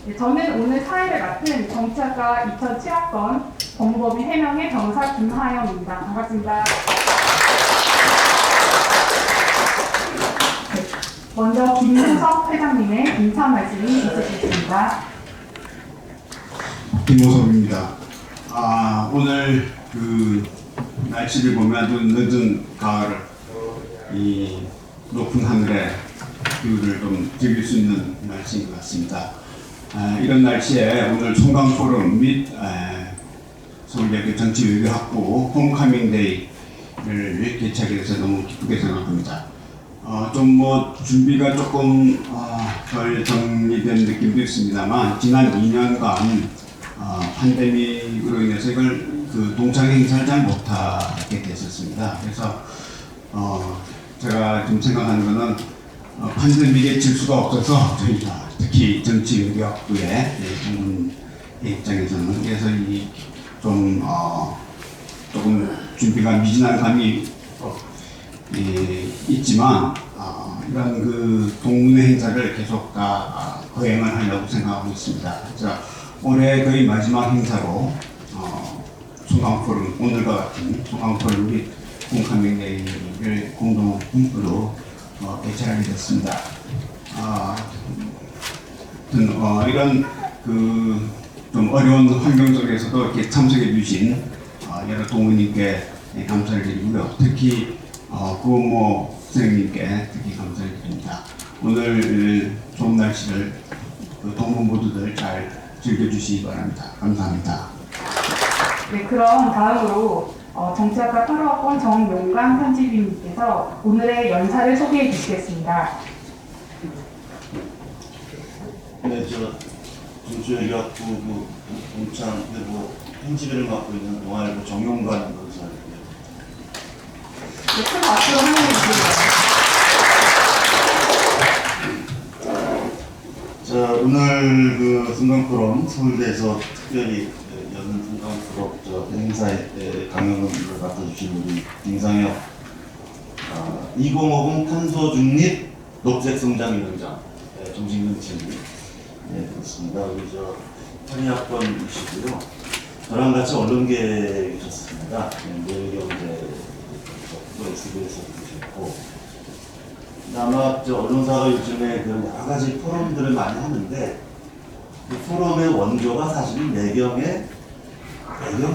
네, 저는 오늘 사회를 맡은 정치학과 2007학번 법무법인 해명의 변호사 김하영입니다. 반갑습니다. 네, 먼저 김호섭 회장님의 인사 말씀이 있으시겠습니다. 김호섭입니다. 오늘 그 날씨를 보면 아주 늦은 가을, 이 높은 하늘의 뷰를 좀 즐길 수 있는 날씨인 것 같습니다. 이런 날씨에 오늘 송강포럼 및 서울대학교 정치외교학부 홈커밍 데이를 개최하게 돼서 너무 기쁘게 생각합니다. 좀 준비가 조금 덜 정리된 느낌도 있습니다만 지난 2년간 팬데믹으로 인해서 이걸 동창 행사를 잘 못하게 됐었습니다. 그래서 제가 좀 생각하는 것은 팬데믹에 질 수가 없어서 저희가 특히 정치외교학부의 전문의 입장에서는 그래서 조금 준비가 미진한 감이 있지만 이런 동문회 행사를 계속 거행을 하려고 생각하고 있습니다. 그래서 올해 거의 마지막 행사로 송강포럼, 오늘과 같은 송강포럼 및 홈커밍데이를 공동으로 개최하게 됐습니다. 이런 좀 어려운 환경 속에서도 이렇게 참석해 주신 여러 동문님께 감사를 드리고요. 특히 구원모 선생님께 특히 감사를 드립니다. 오늘 좋은 날씨를 동문 모두들 잘 즐겨주시기 바랍니다. 감사합니다. 네, 그럼 다음으로 정치학과 8학번 정용관 편집위원님께서 오늘의 연사를 소개해 주시겠습니다. 네, 저 정치외교학부 동창회고 편집위를 맡고 있는 동아일보 정용관 변호사입니다. 네, 큰 박수로 환영해 주시기 바랍니다. 자, 오늘 송강포럼 서울대에서 특별히 여는 송강포럼 행사에 강연을 맡아주신 우리 김상혁 2050 탄소 중립 녹색 성장 위원장 정신근친이 그렇습니다. 우리 편의학번이시고요. 저랑 같이 언론계에 계셨습니다. 내일경제 SBS에서 계셨고 아마 언론사가 요즘에 여러 가지 포럼들을 많이 하는데 그 포럼의 원조가 사실은 내경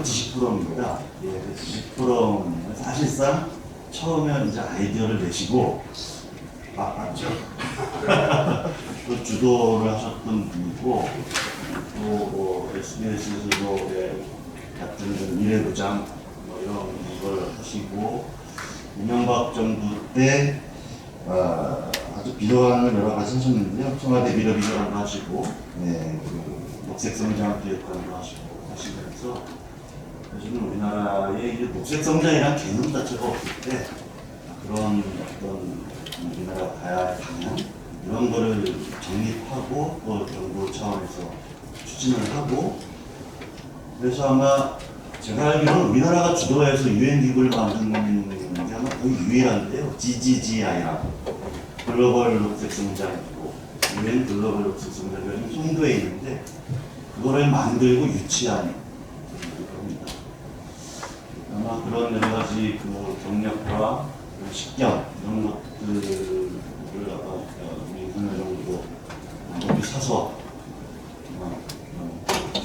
지식 포럼입니다. 그 지식 포럼은 사실상 처음에 이제 아이디어를 내시고 맞죠? 또 주도를 하셨던 분이고 또 SBS에서도 같은 미래부장 이런 걸 하시고 이명박 정부 때 아주 비서관을 여러 가지 하셨는데요. 청와대 미래비서관도 하시고 녹색 성장 기획관도 하시면서 요즘 우리나라의 녹색 성장이라는 개념 자체가 없을 때 그런 어떤 우리나라 가야 할 방향 이런 거를 정립하고 또 정부 차원에서 추진을 하고 그래서 아마 제가 알기로는 우리나라가 주도해서 유엔 기구를 만든 게 아마 거의 유일한데요. GGGI라고 글로벌 녹색 성장이고 유엔 글로벌 녹색 성장이 송도에 있는데 그거를 만들고 유치한 겁니다. 아마 그런 여러 가지 경력과 식견 이런 것들을 우리 선생님도 많이 사서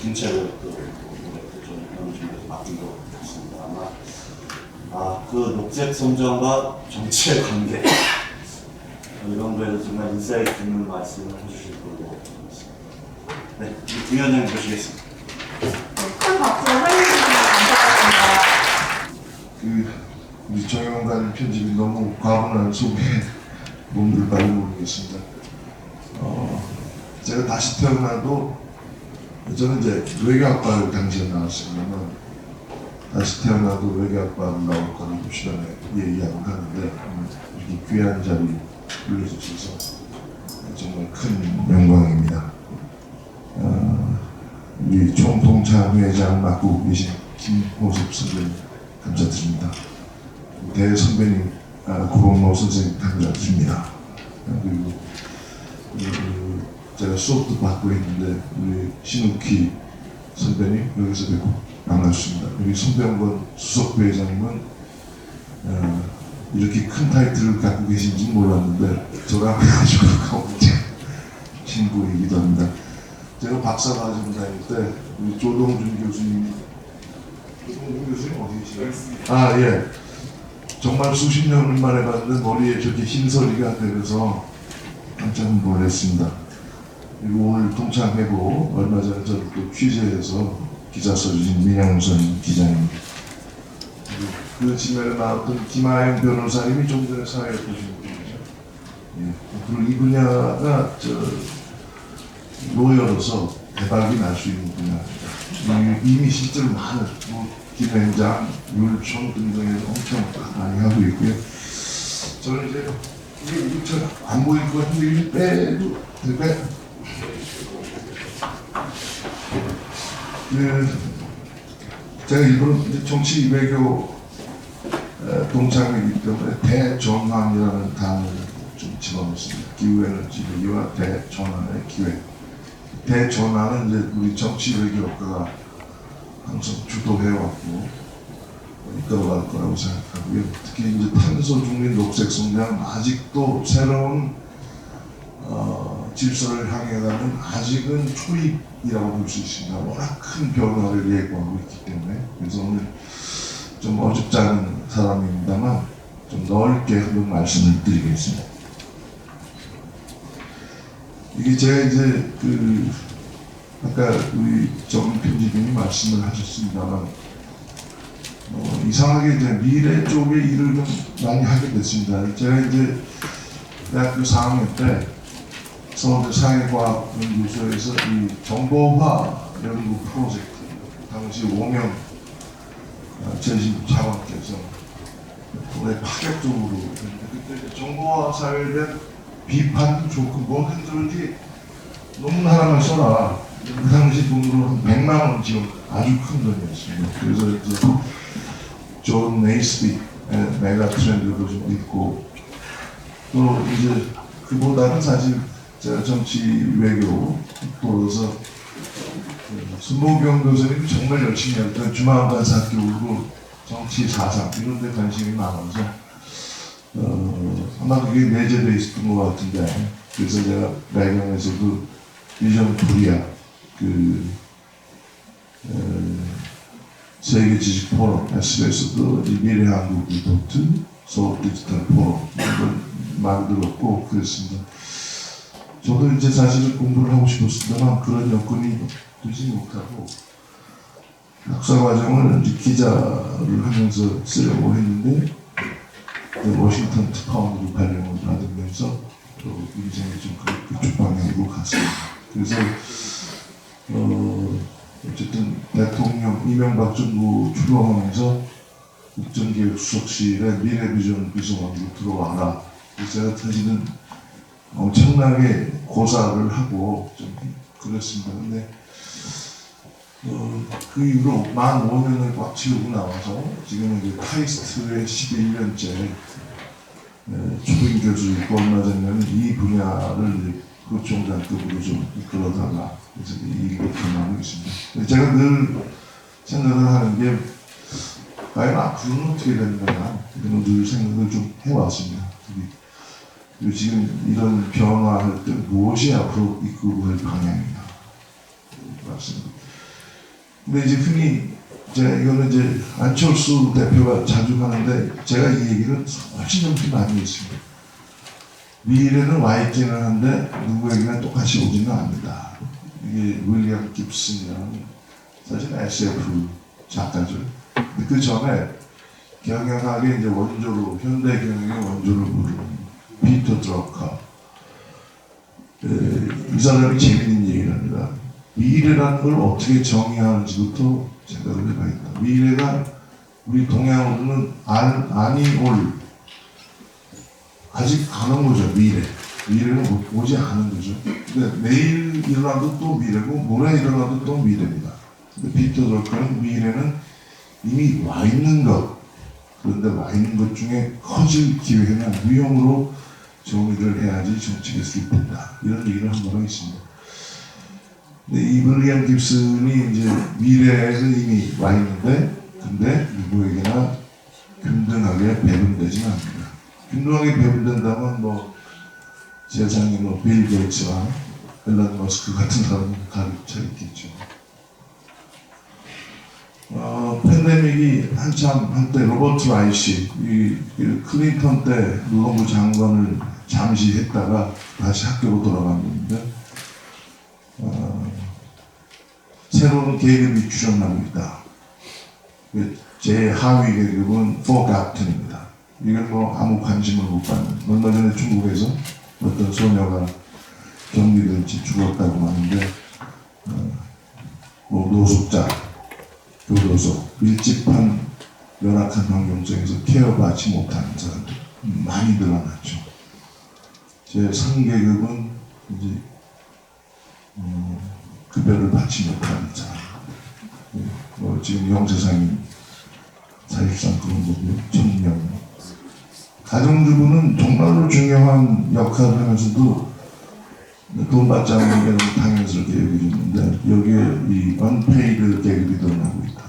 군체를 이런 준비해서 맡긴 것 같습니다. 아마 그 녹색 성장과 정치의 관계 이런 거에서 정말 인사이트 있는 말씀을 해주실 걸로 믿습니다. 네, 김 위원장님 모시겠습니다. 큰 박수로 환영해 주시기 감사합니다. 우리 정용관 편집이 너무 과분한 소개에 몸둘 바를 모르겠습니다. 제가 다시 태어나도 저는 이제 외교학과를 당시에 나왔으면 다시 태어나도 외교학과를 나올 거라고 시간에 얘기하고 하는데 이렇게 귀한 자리 불러주셔서 정말 큰 영광입니다. 우리 총동창회장 맡고 계신 김호섭 선생님 감사드립니다. 대선배님 구본모 선생님 감사드립니다. 그리고 제가 수업도 받고 있는데 우리 신욱희 선배님 여기서 뵙고 반갑습니다. 우리 손병건 수석부회장님은 이렇게 큰 타이틀을 갖고 계신지 몰랐는데 저랑 아주 가까운 친구이기도 합니다. 제가 박사과정 다닐 때 우리 조동준 교수님 어디 계시나요? 아 예. 정말 수십 년을 만에 봤는데 머리에 저렇게 흰서리가 되면서 깜짝 놀랐습니다. 그리고 오늘 동창회고 얼마 전에 저를 또 취재해서 기사 써주신 민양우선 기자님, 그 지면에 나왔던 김하영 변호사님이 좀 전에 사회에 보신 분이죠. 예. 그리고 이 분야가 로열로서 대박이 날 수 있는 분야입니다. 이미 실제로 많은 김행장, 율촌 등등에서 엄청 많이 하고 있고요. 저는 이제 이게 안 보일 것 같은데 이렇게 빼도 될까요? 제가 일부러 정치 외교 동창이기 때문에 대전환이라는 단어를 좀 집어넣습니다. 기후에너지 위기와 대전환의 기회. 대전환은 이제 우리 정치 외교학과가 항상 주도해왔고 이끌어갈 거라고 생각하고요. 특히 이제 탄소 중립 녹색 성장 아직도 새로운 질서를 향해 가는 아직은 초입이라고 볼 수 있습니다. 워낙 큰 변화를 예고하고 있기 때문에. 그래서 오늘 좀 어줍지 않은 사람입니다만 좀 넓게 한번 말씀을 드리겠습니다. 이게 제가 이제 아까 우리 정 편집인이 말씀을 하셨습니다만 이상하게 이제 미래 쪽의 일을 좀 많이 하게 됐습니다. 제가 이제 대학교 4학년 때 서울대 사회과학연구소에서 이 정보화 연구 프로젝트, 당시 5명 재심 차관께서 굉장히 파격적으로 그때 정보화 사회에 대한 비판도 좋고 뭐든 저렇게 논문 하나만 써라. 그 당시 돈으로 한 100만 원 지원, 아주 큰 돈이었습니다. 그래서 존 네이스비 메가 트렌드도 좀 있고, 또 이제 그보다는 사실 제가 정치 외교 또로서 손봉경 교수님이 정말 열심히 했던 중앙관사교육으로 정치 사상 이런 데 관심이 많아서 아마 그게 내재되어 있었던 것 같은데, 그래서 제가 매경에서도 비전 코리아 세계 지식 포럼, SBS도 미래 한국 리포트, 서울 디지털 포럼 이런 걸 만들었고 그랬습니다. 저도 이제 사실은 공부를 하고 싶었습니다만 그런 여건이 되지 못하고 학사 과정을 이제 기자를 하면서 쓰려고 했는데 워싱턴 특파원으로 발령을 받으면서 또 인생이 좀 그쪽 방향으로 갔습니다. 그래서 어쨌든 대통령 이명박 정부 출범하면서 국정기획수석실에 미래비전 비서관으로 들어와라. 그래서 제가 사실은 엄청나게 고사를 하고 좀 그랬습니다. 근데 그 이후로 만 5년을 꽉 채우고 나와서 지금은 이제 카이스트의 11년째 초임 교수이고 얼마 전에는 이 분야를 부총장급으로 좀 이끌어다가 그래서 이렇게 하고 있습니다. 제가 늘 생각을 하는 게 과연 앞으로는 어떻게 되는 거냐 이런 늘 생각을 좀 해왔습니다. 그리고 지금 이런 변화할 때 무엇이 앞으로 이끌고 갈 방향이냐 맞습니다. 근데 이제 흔히 제가 이거는 이제 안철수 대표가 자주 하는데 제가 이 얘기를 훨씬 좀 많이 했습니다. 미래는 와 있기는 한데 누구에게나 똑같이 오지는 않는다. 이게 윌리엄 깁슨이라는 사실 SF 작가죠. 그 전에 경영학의 이제 원조로 현대 경영의 원조를 부르는 피터 드러커 이 사람이 재밌는 얘기를 합니다. 미래라는 걸 어떻게 정의하는지부터 생각을 해봐야겠다. 미래가 우리 동양으로는 아니 올 아직 안 온 거죠. 미래는 오지 않은 거죠. 근데 내일 일어나도 또 미래고 모레 일어나도 또 미래입니다. 근데 피터 드러커는 미래는 이미 와 있는 것, 그런데 와 있는 것 중에 커질 기회나 위험으로 좋은 일을 해야지 정치가 수입된다 이런 얘기를 한 바가 있습니다. 근데 이 윌리엄 깁슨이 이제 미래에는 이미 와 있는데, 근데 누구에게나 균등하게 배분되지는 않습니다. 균등하게 배분된다면 뭐 세상에 뭐 빌 게이츠와 앨런 머스크 같은 사람은 가르쳐 있겠죠. 팬데믹이 한때 로버트 라이시, 이 클린턴 때 노동부 장관을 잠시 했다가 다시 학교로 돌아갔는데, 새로운 계급이 출현하고 있다. 제 하위 계급은 forgotten입니다. 이건 뭐 아무 관심을 못 받는. 얼마 전에 중국에서 어떤 소녀가 격리될지 죽었다고 하는데, 뭐 노숙자, 교도소, 밀집한 열악한 환경 속에서 케어받지 못하는 사람들 많이 늘어났죠. 제 상계급은 이제 급여를 받지 못하는 사람. 뭐 지금 영세상이 사실상 그런 거고요. 청년. 가정주부는 정말로 중요한 역할을 하면서도 돈 받지 않는 게 너무 당연스럽게 여겨졌는데, 여기에 이 unpaid 계급이 드러나고 있다.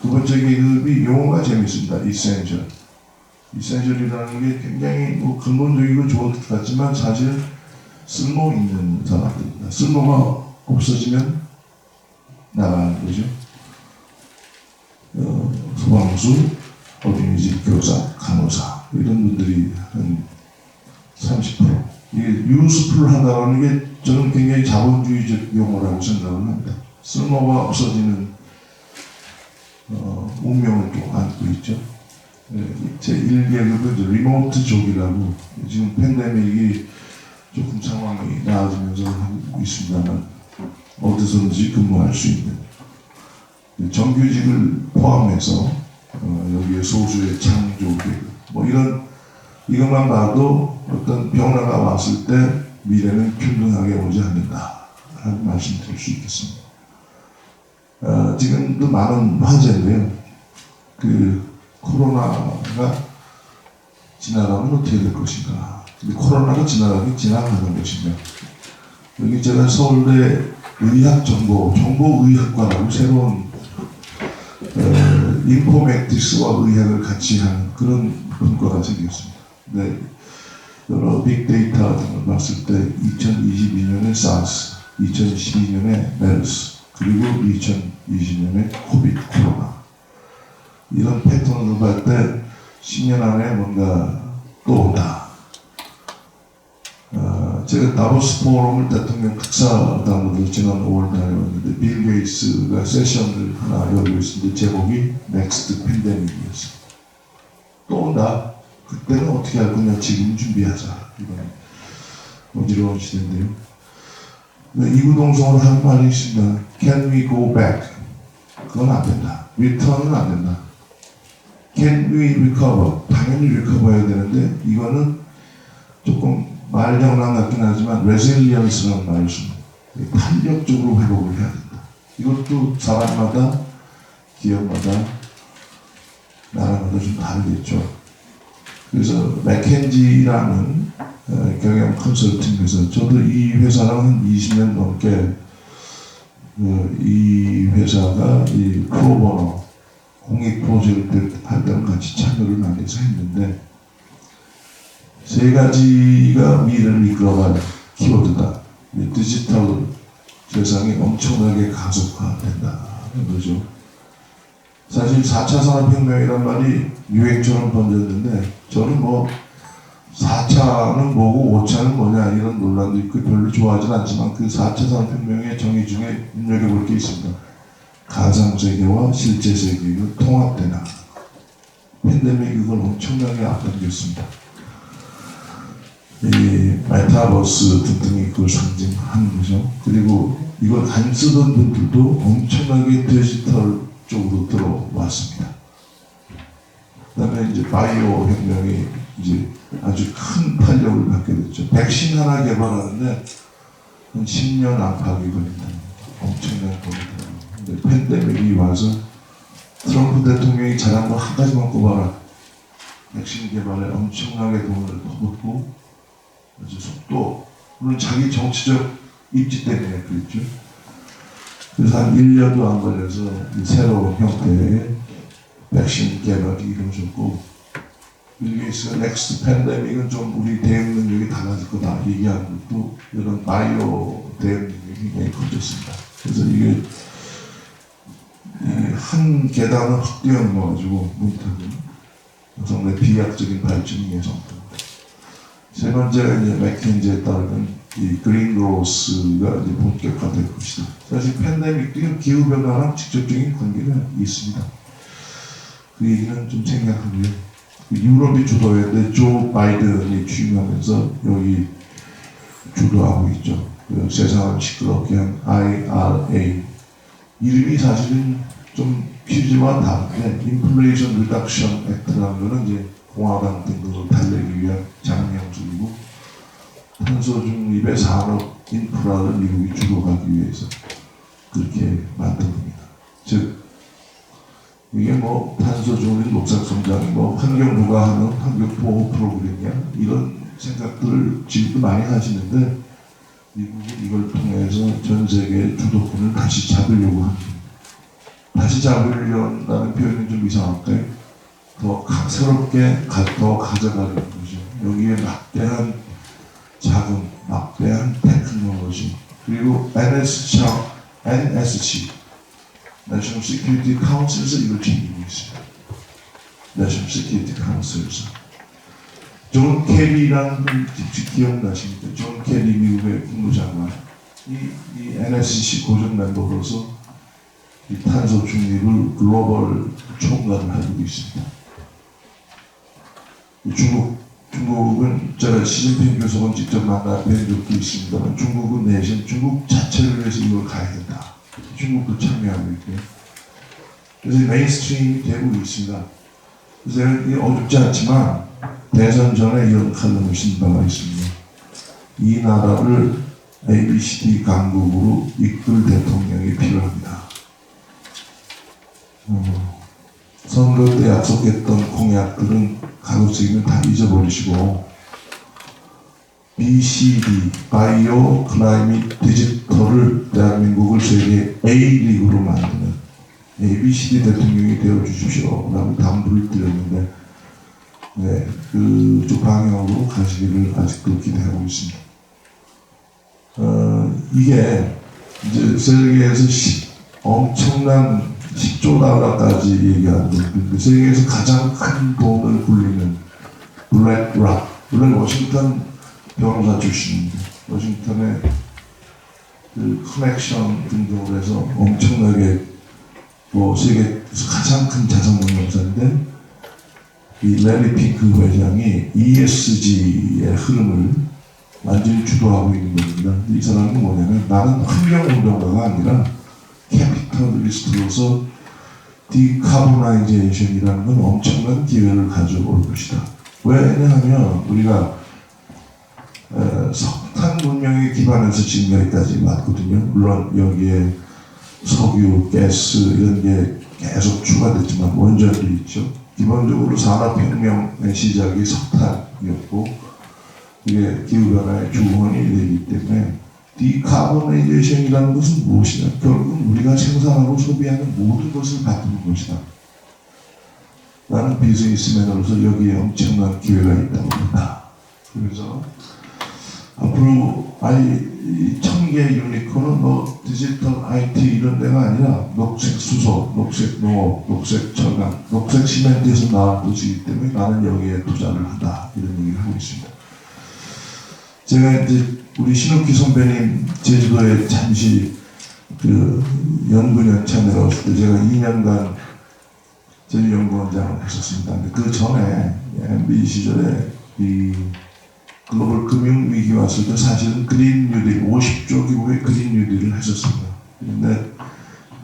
두 번째 계급이 용어가 재밌습니다. essential. essential이라는 게 굉장히 뭐 근본적이고 좋은 뜻 같지만 사실 쓸모 있는 사람들입니다. 쓸모가 없어지면 나가는 거죠. 소방수, 어린이집 교사, 간호사 이런 분들이 한 30%. 이게 useful하다는 게 저는 굉장히 자본주의적 용어라고 생각을 합니다. 쓸모가 없어지는 운명을 또 안고 있죠. 제 1계급은 리모트족이라고, 지금 팬데믹이 조금 상황이 나아지면서 하고 있습니다만 어디서든지 근무할 수 있는 정규직을 포함해서 여기에 소수의 창조계급 뭐 이것만 봐도 어떤 변화가 왔을 때 미래는 균등하게 오지 않는다 라는 말씀드릴 수 있겠습니다. 지금도 많은 화제인데요. 코로나가 지나가면 어떻게 될 것인가. 근데 코로나가 지나가는 것이며, 여기 제가 서울대 정보의학과라고 새로운 인포메틱스와 의학을 같이 하는 그런 분과가 생겼습니다. 네, 여러 빅데이터 등을 봤을 때 2022년에 SARS, 2012년에 메르스, 그리고 2020년에 코로나 이런 패턴을 볼 때 10년 안에 뭔가 또 온다. 제가 다보스 포럼을 대통령 특사단으로 지난 5월 달에 왔는데, 빌 게이츠가 세션을 하나 열고 있었는데 제목이 넥스트 팬데믹이었어요. 또 온다. 그때는 어떻게 할 거냐, 지금 준비하자. 이건 어지러운 시대인데요. 이구동성으로 하는 말이 있습니다. Can we go back? 그건 안 된다. Return은 안 된다. Can we recover? 당연히 recover해야 되는데, 이거는 조금 말장난 같긴 하지만 resilience라는 말을 씁니다. 탄력적으로 회복을 해야 된다. 이것도 사람마다, 기업마다, 나라마다 좀 다르겠죠. 그래서 맥켄지라는 경영 컨설팅 회사, 저도 이 회사랑 한 20년 넘게 이 회사가 이 프로보노 공익 프로젝트 할 때는 같이 참여를 많이 해서 했는데, 세 가지가 미래를 이끌어갈 키워드다. 디지털 세상이 엄청나게 가속화된다는 거죠. 사실 4차 산업혁명이란 말이 유행처럼 번졌는데, 저는 뭐 4차는 뭐고 5차는 뭐냐 이런 논란도 있고 별로 좋아하진 않지만, 그 4차 산업혁명의 정의 중에 눈여겨볼 게 있습니다. 가상세계와 실제 세계가 통합되는 거. 팬데믹이 그걸 엄청나게 앞당겼습니다. 이 메타버스 등등이 그걸 상징하는 거죠. 그리고 이걸 안 쓰던 분들도 엄청나게 디지털 쪽으로 들어왔습니다. 그다음에 이제 바이오 혁명이 이제 아주 큰 탄력을 갖게 됐죠. 백신 하나 개발하는데 한 10년 안팎이 걸린다. 엄청나게 걸린다. 근데 팬데믹이 와서 트럼프 대통령이 잘한 거 한 가지만 꼽아라. 백신 개발에 엄청나게 돈을 퍼붓고 아주 속도, 물론 자기 정치적 입지 때문에 그랬죠. 그래서 한 1년도 안 걸려서 이 새로운 형태의 백신 개발이 이루어졌고, 빌 게이츠가 넥스트 팬데믹은 좀 우리 대응 능력이 달라질 거다 얘기하는 것도 이런 바이오 대응 능력이 굉장히 커졌습니다. 그래서 이게 한 계단을 확 뛰어넘어가지고 문턱은 상당히 비약적인 발전이 예상됩니다. 세 번째가 이제 맥킨지에 따르면 이 그린그로스가 이제 본격화될 것이다. 사실 팬데믹도 기후변화랑 직접적인 관계가 있습니다. 그 얘기는 좀 생략하고요. 유럽이 주도했는데 조 바이든이 취임하면서 여기 주도하고 있죠. 그 세상을 시끄럽게 한 IRA. 이름이 사실은 좀 퀴즈와 다른데 인플레이션 리덕션 액트라는 거는 이제 공화당 등급을 달래기 위한 장려형식이고, 탄소 중립의 산업 인프라를 미국이 주도하기 위해서 그렇게 만듭니다. 즉 이게 뭐 탄소 중립, 녹색 성장이 뭐 환경부가 하는 환경 보호 프로그램이야 이런 생각들을 지금도 많이 하시는데, 미국은 이걸 통해서 전 세계의 주도권을 다시 잡으려고 합니다. 다시 잡으려는 표현이 좀 이상할까요? 더 새롭게 더 가져가려는 거죠. 여기에 막대한 자금, 막대한 테크놀로지, 그리고 NSC National Security Council에서 이걸 챙기고 있습니다. National Security Council에서 존 캐리라는 분 혹시 기억나십니까? 존 캐리 미국의 국무장관, 이 NSC 고정 멤버로서 이 탄소 중립을 글로벌 총괄을 하고 있습니다. 중국은 제가 시진핑 교수는 직접 만나 뵌 적도 있습니다만, 중국은 내신 중국 자체를 위해서 이걸 가야 된다. 중국도 참여하고 있고요. 그래서 메인스트림이 되고 있습니다. 그래서 이게 어렵지 않지만 대선 전에 이런 칼럼을 쓴 바가 있습니다. 이 나라를 ABCD 강국으로 이끌 대통령이 필요합니다. 선거 때 약속했던 공약들은 가급적이면 다 잊어버리시고 BCD, 바이오, 클라이밋, 디지털을 대한민국을 세계 A리그로 만드는 ABCD 대통령이 되어주십시오 라고 당부를 드렸는데, 네, 그쪽 방향으로 가시기를 아직도 기대하고 있습니다. 이게 이제 세계에서 엄청난 10조 달러까지 얘기하는, 세계에서 가장 큰 돈을 굴리는 블랙락, 물론 워싱턴 변호사 출신입니다. 워싱턴의 그 커넥션 등등으로 해서 엄청나게 뭐 세계에서 가장 큰 자산운용사인데, 이 레리 핑크 회장이 ESG의 흐름을 완전히 주도하고 있는 겁니다. 이 사람은 뭐냐면, 나는 환경운동가가 아니라 캐피탈리스트로서 디카보나이제이션이라는 건 엄청난 기회를 가져올 것이다. 왜냐하면 우리가 석탄 문명에 기반해서 지금 여기까지 왔거든요. 물론 여기에 석유, 가스 이런 게 계속 추가됐지만 원전도 있죠. 기본적으로 산업혁명의 시작이 석탄이었고, 이게 기후변화의 주원이 되기 때문에 디카보나이제이션이라는 것은 무엇이냐? 결국은 우리가 생산하고 소비하는 모든 것을 바꾸는 것이다. 나는 비즈니스맨으로서 여기에 엄청난 기회가 있다고 본다. 그래서 앞으로 이 1000개 유니콘은 뭐 디지털 IT 이런 데가 아니라 녹색 수소, 녹색 농업, 녹색 철강, 녹색 시멘트에서 나온 것이기 때문에 나는 여기에 투자를 한다. 이런 얘기를 하고 있습니다. 제가 이제 우리 신욱기 선배님 제주도에 잠시 그 연구연차 내려왔을 때 제가 2년간 제주연구원장을 했었습니다. 근데 그 전에 MB 시절에 이 글로벌 금융 위기 왔을 때 사실은 그린 뉴딜 50조 규모의 그린 뉴딜을 했었습니다. 근데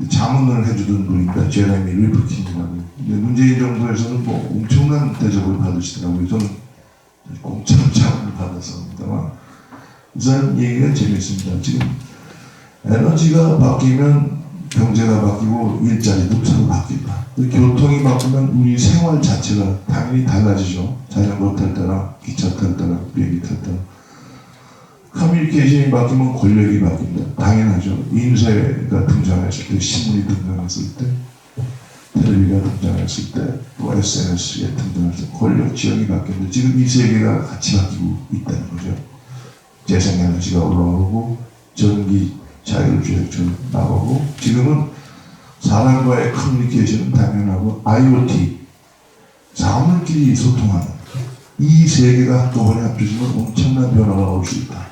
자문을 해주던 분입니다. 제레미 리프킨이라는. 근데 문재인 정부에서는 뭐 엄청난 대접을 받으시더라고요. 저는 공짜로 자문을 받았습니다만, 이 사람 얘기가 재밌습니다. 지금 에너지가 바뀌면 경제가 바뀌고 일자리도 서로 바뀐다. 교통이 바뀌면 우리 생활 자체가 당연히 달라지죠. 자전거 탈 때나 기차 탈 때나 비행기 탈 때나. 커뮤니케이션이 바뀌면 권력이 바뀐다. 당연하죠. 인쇄가 등장했을 때, 신문이 등장했을 때, 텔레비가 등장했을 때, 또 SNS에 등장했을 때 권력 지형이 바뀌는데 지금 이 세계가 같이 바뀌고 있다는 거죠. 재생에너지가 올라오고 전기 자율주행처럼 나오고 지금은 사람과의 커뮤니케이션은 당연하고 IoT, 사물끼리 소통하는 이 세계가 한꺼번에 합쳐지면 엄청난 변화가 올 수 있다.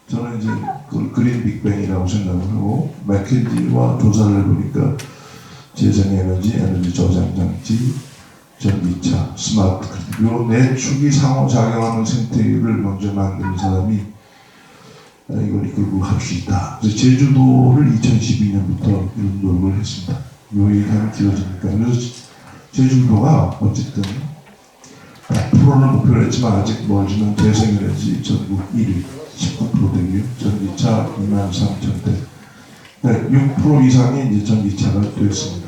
저는 이제 그걸 그린 빅뱅이라고 생각을 하고 맥켄지와 조사를 해보니까 재생에너지, 에너지 저장장치, 전기차, 스마트 그리드 네 축이 상호작용하는 생태계를 먼저 만드는 사람이 이걸 이끌고 갈 수 있다. 그래서 제주도를 2012년부터 이런 노력을 했습니다. 요 얘기하면 길어지니까. 그래서 제주도가 어쨌든 100%는 목표를 했지만 아직 멀지만 재생에너지 전국 1위 19% 되고요. 전기차 23,000대 6% 이상이 이제 전기차가 되었습니다.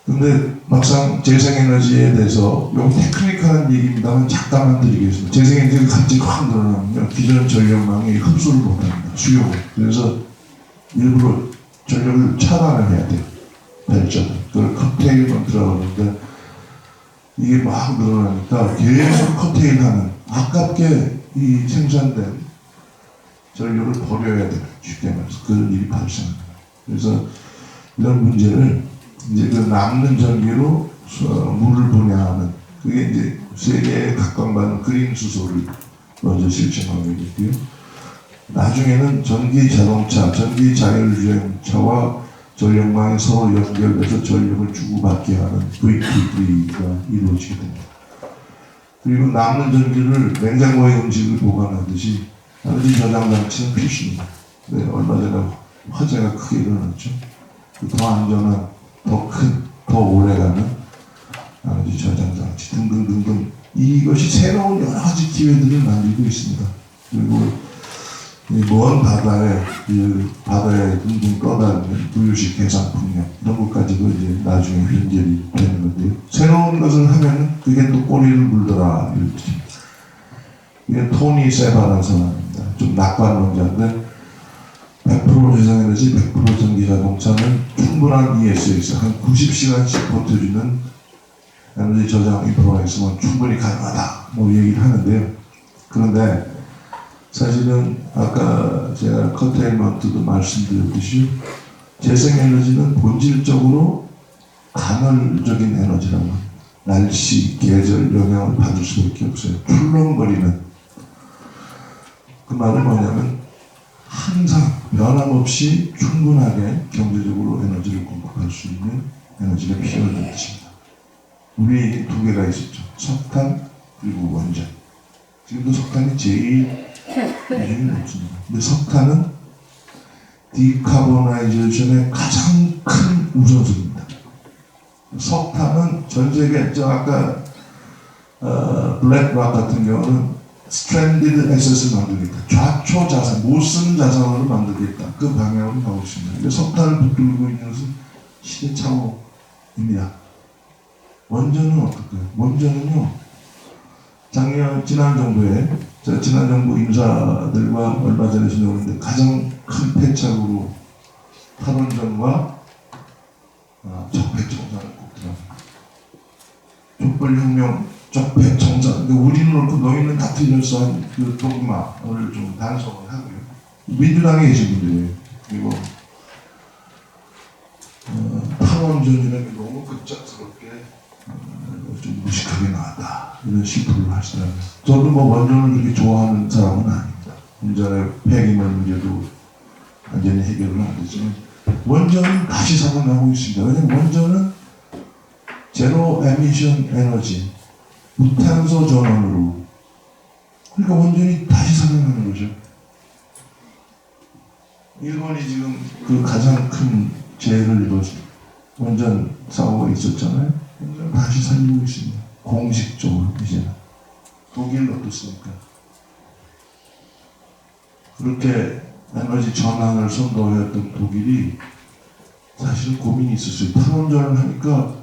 근데 막상 재생에너지에 대해서 요 테크니컬한 얘기입니다만 잠깐만 드리겠습니다. 재생에너지가 갑자기 확 늘어나면 기존 전력망이 흡수를 못합니다. 수요를. 그래서 일부러 전력을 차단을 해야 돼요. 발전. 그걸 커테일먼트라고 하는데 이게 막 늘어나니까 계속 커테일하는 아깝게 이 생산된 전력을 버려야 돼요. 쉽게 말해서 그런 일이 발생합니다. 그래서 이런 문제를 이제 그 남는 전기로 물을 분해하는 그게 이제 세계에 각광받는 그린 수소를 먼저 실증하고 있고요. 나중에는 전기 자동차, 전기 자율주행차와 전력망이 서로 연결돼서 전력을 주고받게 하는 V2V가 이루어지게 됩니다. 그리고 남는 전기를 냉장고에 음식을 보관하듯이 에너지 저장 장치는 필수입니다. 네, 얼마 전에 화재가 크게 일어났죠. 더 안전한, 더 큰, 더 오래가는 에너지 저장 장치 등등등등 이것이 새로운 여러 가지 기회들을 만들고 있습니다. 그리고 먼 바다에 둥둥 떠다니는 부유식 해상풍력 이런 것까지도 이제 나중에 연결이 되는 건데요. 새로운 것을 하면 그게 또 꼬리를 물더라 이렇게. 이게 토니 세바라는 사람입니다. 좀 낙관론자인데 100% 재생에너지, 100% 전기자동차는 충분한 ESS 한 90시간씩 버텨주는 에너지 저장 인프라가 있으면 충분히 가능하다 뭐 얘기를 하는데요. 그런데 사실은 아까 제가 커테일먼트도 말씀드렸듯이 재생에너지는 본질적으로 간헐적인 에너지라고 합니다. 날씨, 계절 영향을 받을 수밖에 없어요. 출렁거리는 그 말은 뭐냐면 항상 변함없이 충분하게 경제적으로 에너지를 공급할 수 있는 에너지가 필요하다는 뜻입니다. 우리에게 두 개가 있었죠. 석탄 그리고 원전. 지금도 석탄이 제일 비중이 높습니다. 근데 석탄은 디카보나이제이션의 가장 큰 우선순위입니다. 석탄은 전 세계 저 아까 블랙락 같은 경우는 스트랜디드 에셋을 만들겠다. 좌초 자산, 못 쓰는 자산으로 만들겠다. 그 방향으로 가고 있습니다. 근데 석탄을 붙들고 있는 것은 시대착오입니다. 원전은 어떨까요? 원전은요, 지난 정부 인사들과 얼마 전에 지내오는데 가장 큰 패착으로 탈원전과 적폐청산을 꼭 들어갑니다. 촛불혁명, 적폐청산. 우리는 옳고 너희는 다 틀렸어 한 그 도그마를 좀 단속을 하고요. 민주당에 계신 분들이에요. 그리고 탈원전이라는 게 너무 급작스럽게 좀 무식하게 나왔다. 이런 시도를 하시더라고요. 저도 뭐 원전을 그렇게 좋아하는 사람은 아닙니다. 원전의 폐기물 문제도 완전히 해결은 안 되지만 원전은 다시 살아나고 있습니다. 왜냐하면 원전은 제로 에미션 에너지, 무탄소 전원으로 그러니까 원전이 다시 살아나는 거죠. 일본이 지금 그 가장 큰 재해를 입었습니다. 원전 사고가 있었잖아요. 원전 다시 살리고 있습니다. 공식적으로 이제는. 독일은 어떻습니까? 그렇게 에너지 전환을 선도했던 독일이 사실은 고민이 있었어요. 탈원전을 하니까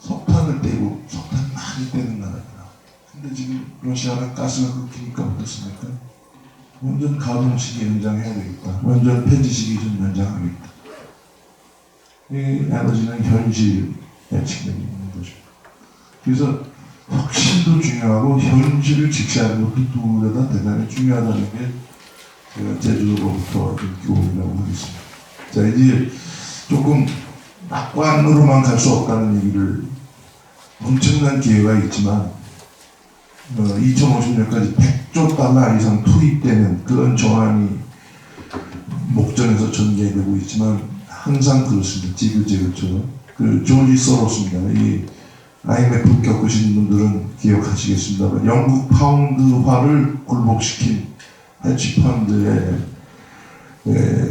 석탄을 떼고 석탄 많이 떼는 나라입니다. 근데 지금 러시아가 가스가 끊기니까 어떻습니까? 완전 가동시기 연장해야 되겠다. 완전 폐지시기 좀 연장하겠다. 이 에너지는 현실에 측면이 있는 거죠. 그래서 혁신도 중요하고 현실을 직시하는 것도 둘 다 대단히 중요하다는 게 제가 제주도로부터 얻은 교훈이라고 하겠습니다. 자, 이제 조금 낙관으로만 갈 수 없다는 얘기를 엄청난 기회가 있지만 2050년까지 100조 달러 이상 투입되는 그런 정안이 목전에서 전개되고 있지만 항상 그렇습니다. 지그재그처럼. 그 조지 소로스입니다. 이 IMF 겪으신 분들은 기억하시겠습니다만 영국 파운드화를 굴복시킨 헤지펀드의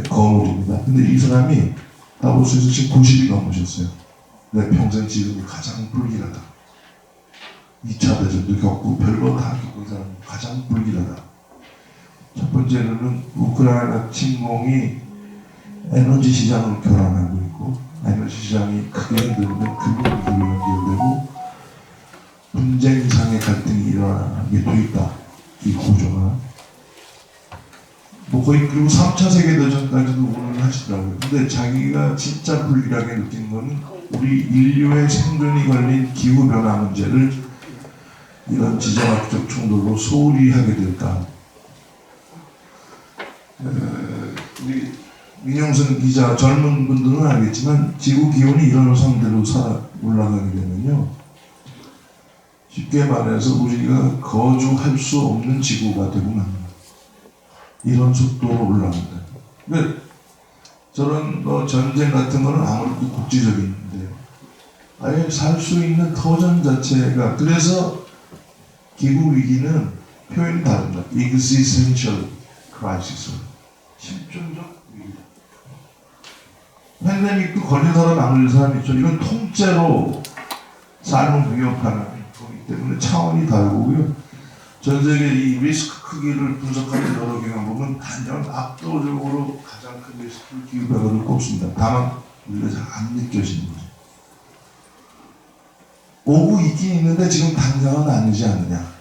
거물입니다. 근데 이 사람이 다보스에서 지금 90이 넘으셨어요. 내 평생 지금이 가장 불길하다. 2차 대전도 겪고 별거 다 겪은 사람 가장 불길하다. 첫 번째로는 우크라이나 침공이 에너지 시장을 교란하고 있고 에너지 시장이 크게 흔들리면 금융위기로 연결되고 분쟁상의 갈등이 일어나게 돼 있다. 이 구조가. 뭐 거의 그리고 3차 세계대전까지도 운운을 하시더라고요. 근데 자기가 진짜 불길하게 느낀 거는 우리 인류의 생존이 걸린 기후변화 문제를 이런 지정학적 충돌로 소홀히 하게 될까. 우리 민영선 기자 젊은 분들은 알겠지만 지구 기온이 이런 상태로 올라가게 되면요. 쉽게 말해서 우리가 거주할 수 없는 지구가 되고 맙니다. 이런 속도로 올라간다. 그러니까 저런 전쟁 같은 거는 아무래도 국제적인데 아예 살 수 있는 터전 자체가 그래서 기후 위기는 표현이 다릅니다. existential crisis, 실존적 위기다. 팬데믹도 걸린 사람 안 걸린 사람이 있죠. 이건 통째로 삶을 위협하는 거기 때문에 차원이 다르고요. 전 세계 이 리스크 크기를 분석하는 여러 경향 보면 단연 압도적으로 가장 큰 리스크를 기후변화를 꼽습니다. 다만 우리가 잘 안 느껴지는 거죠. 오고 있긴 있는데 지금 당장은 아니지 않느냐.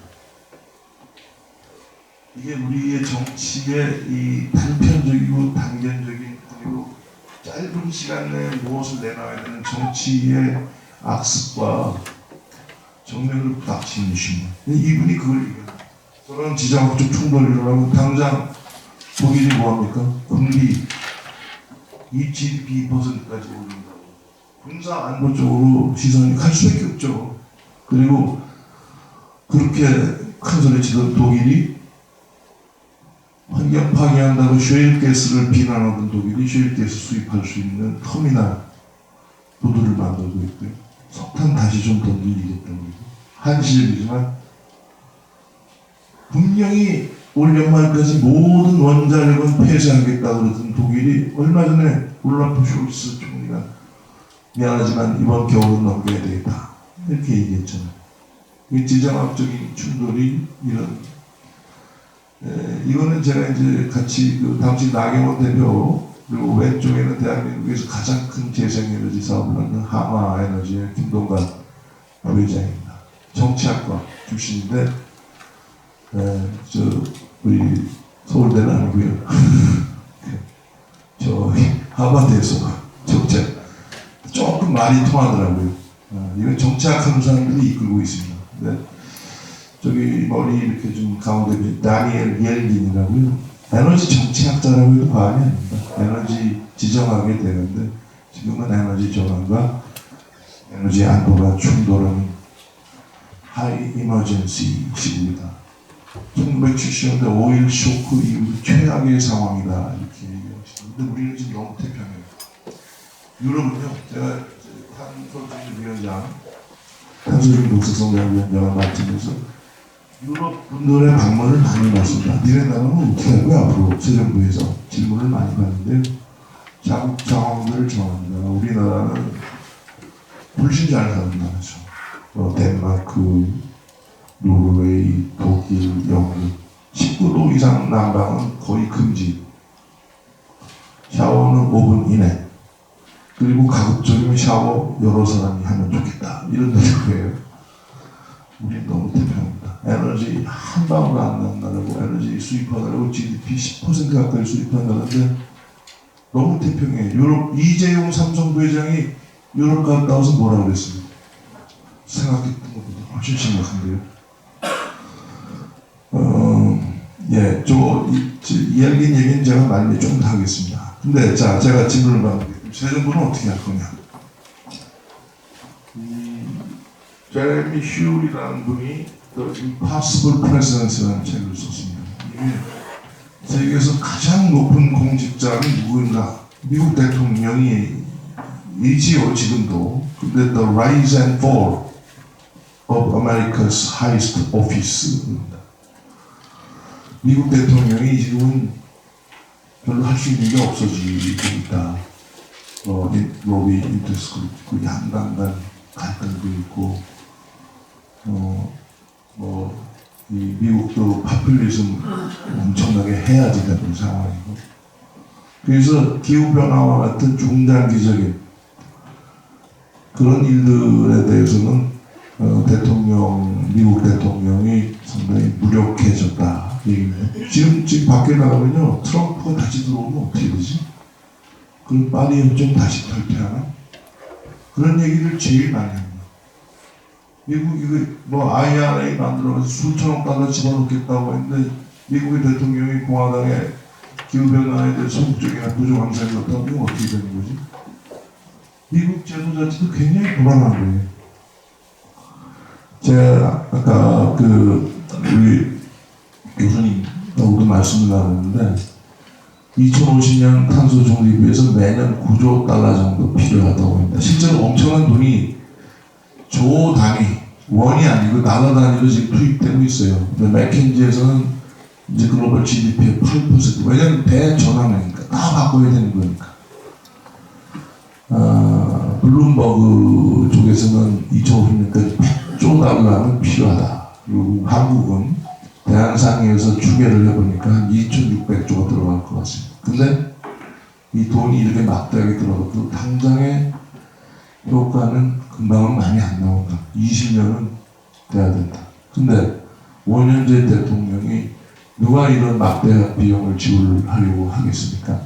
이게 우리의 정치의 이 단편적이고 단견적인 그리고 짧은 시간 내에 무엇을 내놔야 되는 정치의 악습과 정면으로 부닥치는 것입니다. 이분이 그걸 얘기합니다. 저런 지정학적 충돌이 일어나면 당장 독일이 뭐합니까? 금리 2.2%까지 올린다고. 군사 안보 쪽으로 시선이 갈 수밖에 없죠. 그리고 그렇게 큰 소리 치던 독일이 환경 파괴한다고 셰일가스를 비난하던 독일이 셰일가스 수입할 수 있는 터미널 부두를 만들고 있고요. 석탄 다시 좀 더 늘리겠다고. 한시적이지만 분명히 올 연말까지 모든 원자력은 폐쇄하겠다고 그러던 독일이 얼마 전에 올라프 숄츠 총리가 미안하지만 이번 겨울은 넘겨야 되겠다 이렇게 얘기했잖아요. 이 지정학적인 충돌이 이런 이거는 제가 이제 같이 그 당시 나경원 대표 그리고 왼쪽에는 대한민국에서 가장 큰 재생에너지 사업을 하는 하마에너지의 김동관 부회장입니다. 정치학과 출신인데 우리 서울대는 아니고요. 저 하버드에서 정책 조금 말이 통하더라고요. 이건 정치학하는 사람들이 이끌고 있습니다. 근데 저기 머리 이렇게 좀 가운데 다니엘 옐린이라고요. 에너지 정치학자라고 해도 과언이 아닙니다. 에너지 지정하게 되는데 지금은 에너지 전환과 에너지 안보가 충돌하는 하이 이머전시 시기입니다. 1970년대 오일 쇼크 이후 최악의 상황이다 이렇게 얘기하시는데 우리는 지금 너무 태평해요. 유럽은요, 제가 한솔진 위원장, 한솔진 녹색성장위원장을 맡으면서 유럽 분들의 방문을 많이 받습니다. 니네 나라는 어떻게 할 거야 앞으로 세정부에서 질문을 많이 받는데 자국 상황들을 정합니다. 우리나라는 훨씬 잘 사는 나라죠. 덴마크, 노르웨이, 독일, 영국 19도 이상 난방은 거의 금지. 샤워는 5분 이내. 그리고 가급적이면 샤워 여러 사람이 하면 좋겠다. 이런 거예요. 우리는 너무 태평합니다. 에너지 한 방울 안 나온다고 에너지 수입하느라고 GDP 10% 가까이 수입한다는데 너무 태평해. 유럽 이재용 삼성 부회장이 유럽 갔다 와서 뭐라고 그랬습니까? 생각했던 것보다 훨씬 심각한데요. 예, 이야기인 얘기는 제가 말미 좀 더 하겠습니다. 근데 자, 제가 질문을 받는데 새 정부는 어떻게 할 거냐? 제레미 휴이라는 분이 The Impossible Presidency라는 책을 썼습니다. 이게 세계에서 가장 높은 공직자는 누구인가? 미국 대통령이 이지요 지금도. 근데 The Rise and Fall of America's Highest Office입니다. 미국 대통령이 지금은 별로 할 수 있는 게 없어지고 있다. 로비 인터스크 있고 양당 간 갈등도 있고 이 미국도 파퓰리즘 엄청나게 해야지 되는 상황이고 그래서 기후변화와 같은 중장기적인 그런 일들에 대해서는 미국 대통령이 상당히 무력해졌다 얘기입니다. 지금 밖에 나가면요 트럼프가 다시 들어오면 어떻게 되지? 그럼 파리 협정 다시 탈퇴하나? 그런 얘기를 제일 많이 합니다. 미국이 IRA 만들어서 수천억 달러 집어넣겠다고 했는데 미국의 대통령이 공화당의 기후변화에 대해 소극적이나 부정항상이 없다면 이거 어떻게 되는 거지? 미국 제도 자체도 굉장히 불안한 거예요. 제가 아까 우리 교수님하고도 말씀을 나눴는데 2050년 탄소 중립 위해서 매년 9조 달러 정도 필요하다고 합니다. 실제로 엄청난 돈이 조 단위, 원이 아니고 달러 단위로 지금 투입되고 있어요. 근데 맥킨지에서는 이제 글로벌 GDP의 8%, 왜냐면 대전환이니까 다 바꿔야 되는 거니까. 블룸버그 쪽에서는 2050년까지 100조 달러는 필요하다. 그리고 한국은 대한상의에서 추계를 해보니까 한 2,600조가 들어갈 것 같습니다. 근데 이 돈이 이렇게 막대하게 들어가도 당장의 효과는 금방은 많이 안 나온다. 20년은 돼야 된다. 근데 5년제 대통령이 누가 이런 막대한 비용을 지불하려고 하겠습니까?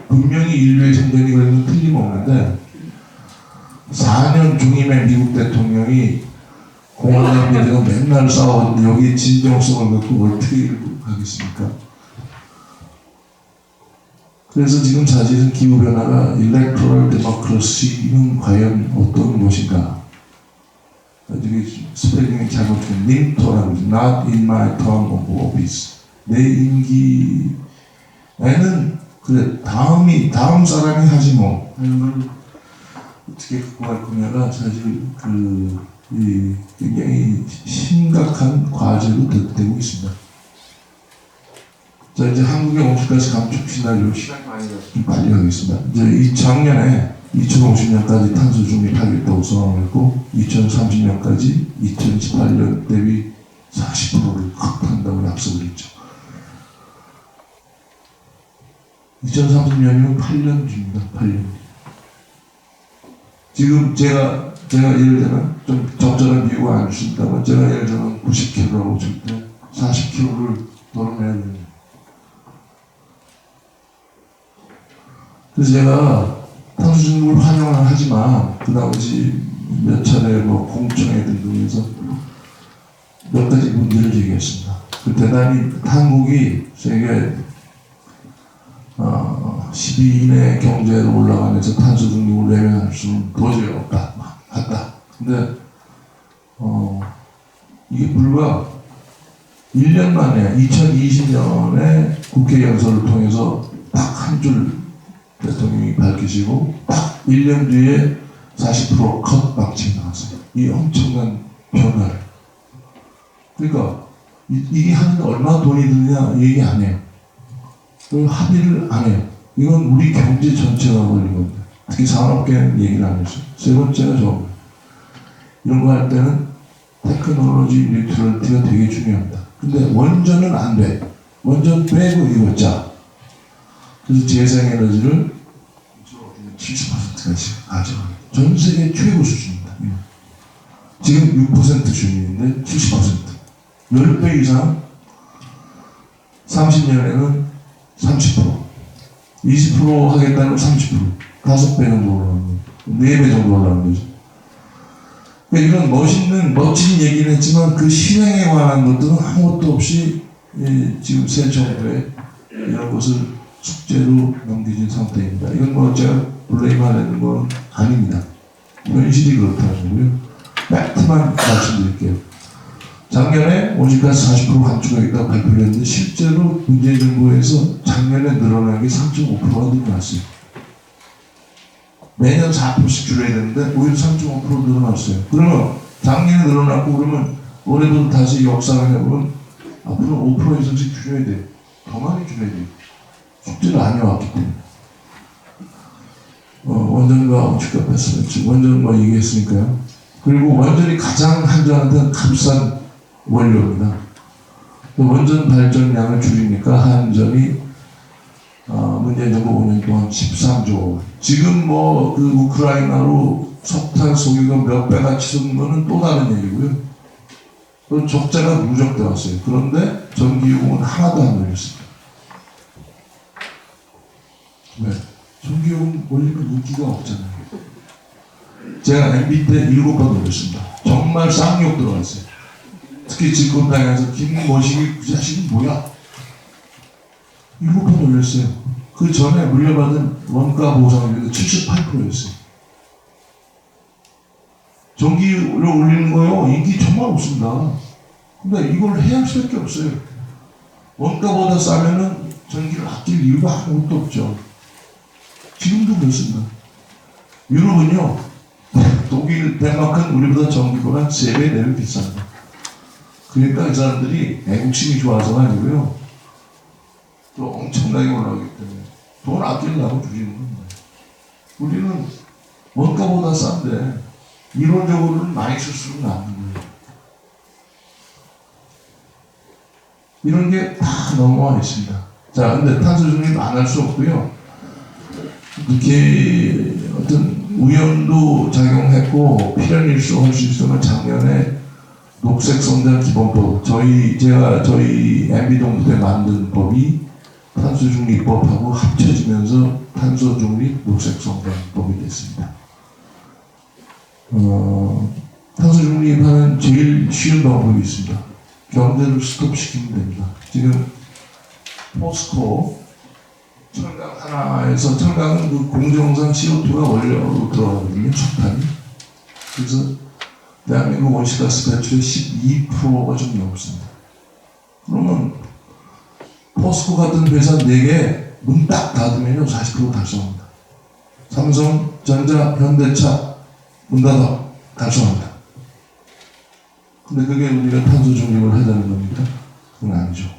분명히 인류의 생존이 그래도 틀림없는데 4년 중임의 미국 대통령이 공화당들과 맨날 싸웠는데 여기 진정성을 갖고 어떻게 하겠습니까? 그래서 지금 사실은 기후변화가 일렉토럴 데모크러시는 과연 어떤 것인가? 이게 스펠링이 잘못된 님토라고 Not in my term of office. 내 임기에는 그래 다음 사람이 하지 뭐 하는 걸 어떻게 갖고 갈 거냐가 사실 굉장히 심각한 과제로 되고 있습니다. 자, 이제 한국의 온실가스 감축 시나리오 시간이 많이 좀 빨리 하겠습니다. 이제 작년에 2050년까지 탄소 중립하겠다고 선언했고 2030년까지 2018년 대비 40%를 컷한다고 약속을 했죠. 2030년이면 8년 뒤입니다. 8년. 지금 제가 예를 들면 좀 적절한 비유가 안 주신다면 제가 예를 들면 90kg라고 줄 때 40kg를 덜어내야 됩니다. 그래서 제가 탄소 중립을 환영을 하지만 그 당시 몇 차례 공청회 등등에서 몇 가지 문제를 제기했습니다. 대단히 한국이 세계 12위 이내 경제로 올라가면서 탄소 중립을 외면할 수는 도저히 없다. 맞다. 근데 이게 불과 1년 만에 2020년에 국회 연설을 통해서 딱 한 줄 대통령이 밝히시고 딱 1년 뒤에 40% 컷 방침이 나왔어요. 이 엄청난 변화를. 그러니까 이게 하는데 얼마나 돈이 드느냐 얘기 안 해요. 합의를 안 해요. 이건 우리 경제 전체가 걸린 겁니다. 특히 산업계는 얘기를 안 했어요. 세 번째가 저겁니다. 이런 거 할 때는 테크놀로지 뉴트럴티가 되게 중요합니다. 근데 원전은 안 돼. 원전 빼고 이거 짜. 그래서 재생에너지를 70%까지 가져가요. 전 세계 최고 수준입니다. 지금 6% 수준인데 70%. 10배 이상 30년에는 30%, 20% 하겠다는 30%, 5배 정도 올라가는 거죠. 4배 정도 올라가는 거죠. 그러니까 이런 멋진 얘기는 했지만 그 실행에 관한 것들은 아무것도 없이 지금 새 정부에 이런 것을 숙제로 넘겨진 상태입니다. 이건 뭐 제가 블레임하려는 건 아닙니다. 현실이 그렇다는 거고요. 팩트만 말씀드릴게요. 작년에 온실가스 40% 감축하겠다고 발표를 했는데 실제로 문재인 정부에서 작년에 늘어난 게 3.5%가 늘어났어요. 매년 4%씩 줄여야 되는데 오히려 3.5% 늘어났어요. 그러면 작년에 늘어났고 그러면 올해부터 다시 역상을 해보면 앞으로 5% 이상씩 줄여야 돼요. 더 많이 줄여야 돼요. 숙제를 안 해왔기 때문에. 원전과 온실가스 원전과 얘기했으니까요. 그리고 원전이 가장 한전한테는 값싼 원료입니다. 원전 발전량을 줄이니까 한전이 문재인 정부 5년 동안 13조 원. 지금 뭐 그 우크라이나로 석탄 소비가 몇 배가 치솟는 거는 또 다른 얘기고요. 그 적자가 누적돼 왔어요. 그런데 전기요금은 하나도 안 올렸습니다. 왜? 전기요금 올리면 인기가 없잖아요. 제가 MB 때 7번 올렸습니다. 정말 쌍욕 들어갔어요. 특히 집권당에서 김모식이 그 자식이 뭐야? 7번 올렸어요. 그 전에 물려받은 원가 보상률이 78%였어요. 전기를 올리는 거요, 인기 정말 없습니다. 근데 이걸 해야 할 수밖에 없어요. 원가보다 싸면은 전기를 아낄 이유가 아무것도 없죠. 지금도 그렇습니다. 유럽은요, 독일, 덴마크는 우리보다 전기료가 3배, 4배 비쌉니다. 그러니까 이 사람들이 애국심이 좋아서가 아니고요. 또 엄청나게 올라가기 때문에 돈 아끼려고 줄이는 겁니다. 우리는 원가보다 싼데 이론적으로는 많이 쓸수록 남는 거예요. 이런 게 다 넘어와 있습니다. 자, 근데 탄소 중립 안 할 수 없고요. 이렇게 어떤 우연도 작용했고 필연일수 할 수 있으면 작년에 녹색성장 기본법, 저희 MB동부 때 만든 법이 탄소중립법하고 합쳐지면서 탄소중립 녹색성장법이 됐습니다. 탄소중립하는 제일 쉬운 방법이 있습니다. 경제를 스톱시키면 됩니다. 지금 포스코 철강 하나에서 철강은 그 공정상 CO2가 원료로 들어가거든요. 석탄이. 그래서 대한민국 온실가스 배출의 12%가 좀 넘습니다. 그러면 포스코 같은 회사 4개 문 딱 닫으면요 40% 달성합니다. 삼성, 전자, 현대차 문 닫아 달성합니다. 근데 그게 우리가 탄소 중립을 하자는 겁니까? 그건 아니죠.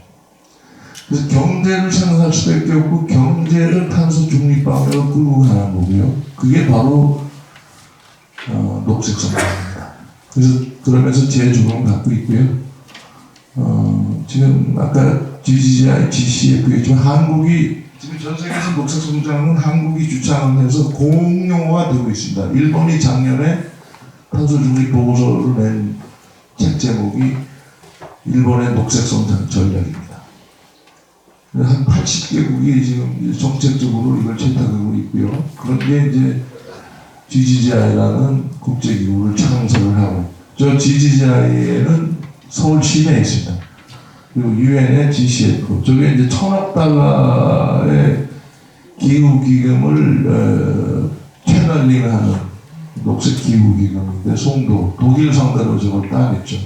그래서 경제를 생각할 수밖에 없고 경제를 탄소 중립 방향으로 끌고 가는 거고요. 그게 바로 녹색 성장입니다. 그래서 그러면서 재주문을 갖고 있고요. 지금 아까 GGI, GCF 얘기했지만 한국이 지금 전 세계에서 녹색 성장은 한국이 주창을 해서 공용화가 되고 있습니다. 일본이 작년에 탄소 중립 보고서를 낸 책 제목이 일본의 녹색 성장 전략입니다. 한 80개국이 지금 정책적으로 이걸 채택하고 있고요. 그런 게 이제 GGI라는 국제기구를 창설을 하고, 저 GGI에는 서울 시내에 있습니다. 그리고 UN의 GCF, 저게 이제 $1,000억 기후기금을 채널링하는 녹색기후기금인데, 송도, 독일 상대로 저걸 따냈죠.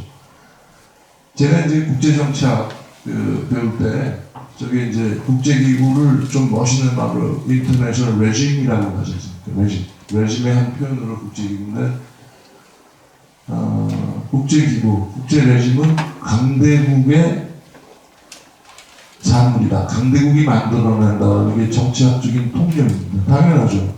제가 이제 국제정치학 배울 때, 저게 이제 국제기구를 좀 멋있는 말로 인터내셔널 레짐이라고 하죠. 레짐의 한 표현으로 국제기구인데, 국제기구, 국제레짐은 강대국의 산물이다. 강대국이 만들어낸다는 게 정치학적인 통념입니다. 당연하죠.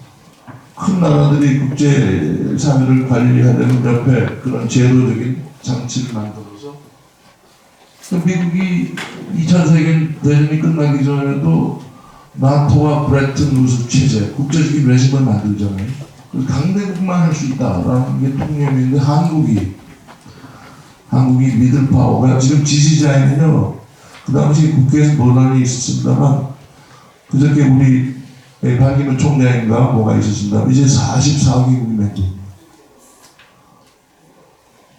큰 나라들이 국제사회를 관리하려면 옆에 그런 제도적인 장치를 만들어서, 미국이 2차 세계대전이 끝나기 전에도 나토와 브레튼 루즈 체제, 국제적인 레짐을 만들잖아요. 강대국만 할 수 있다라는 게 통념인데, 한국이 한국이 미들 파워가 지금 지지자에는요, 그 당시 국회에서 논란이 있었습니다만, 그저께 우리 반기문 총장인가 뭐가 있었습니다. 이제 44개국이 맺고.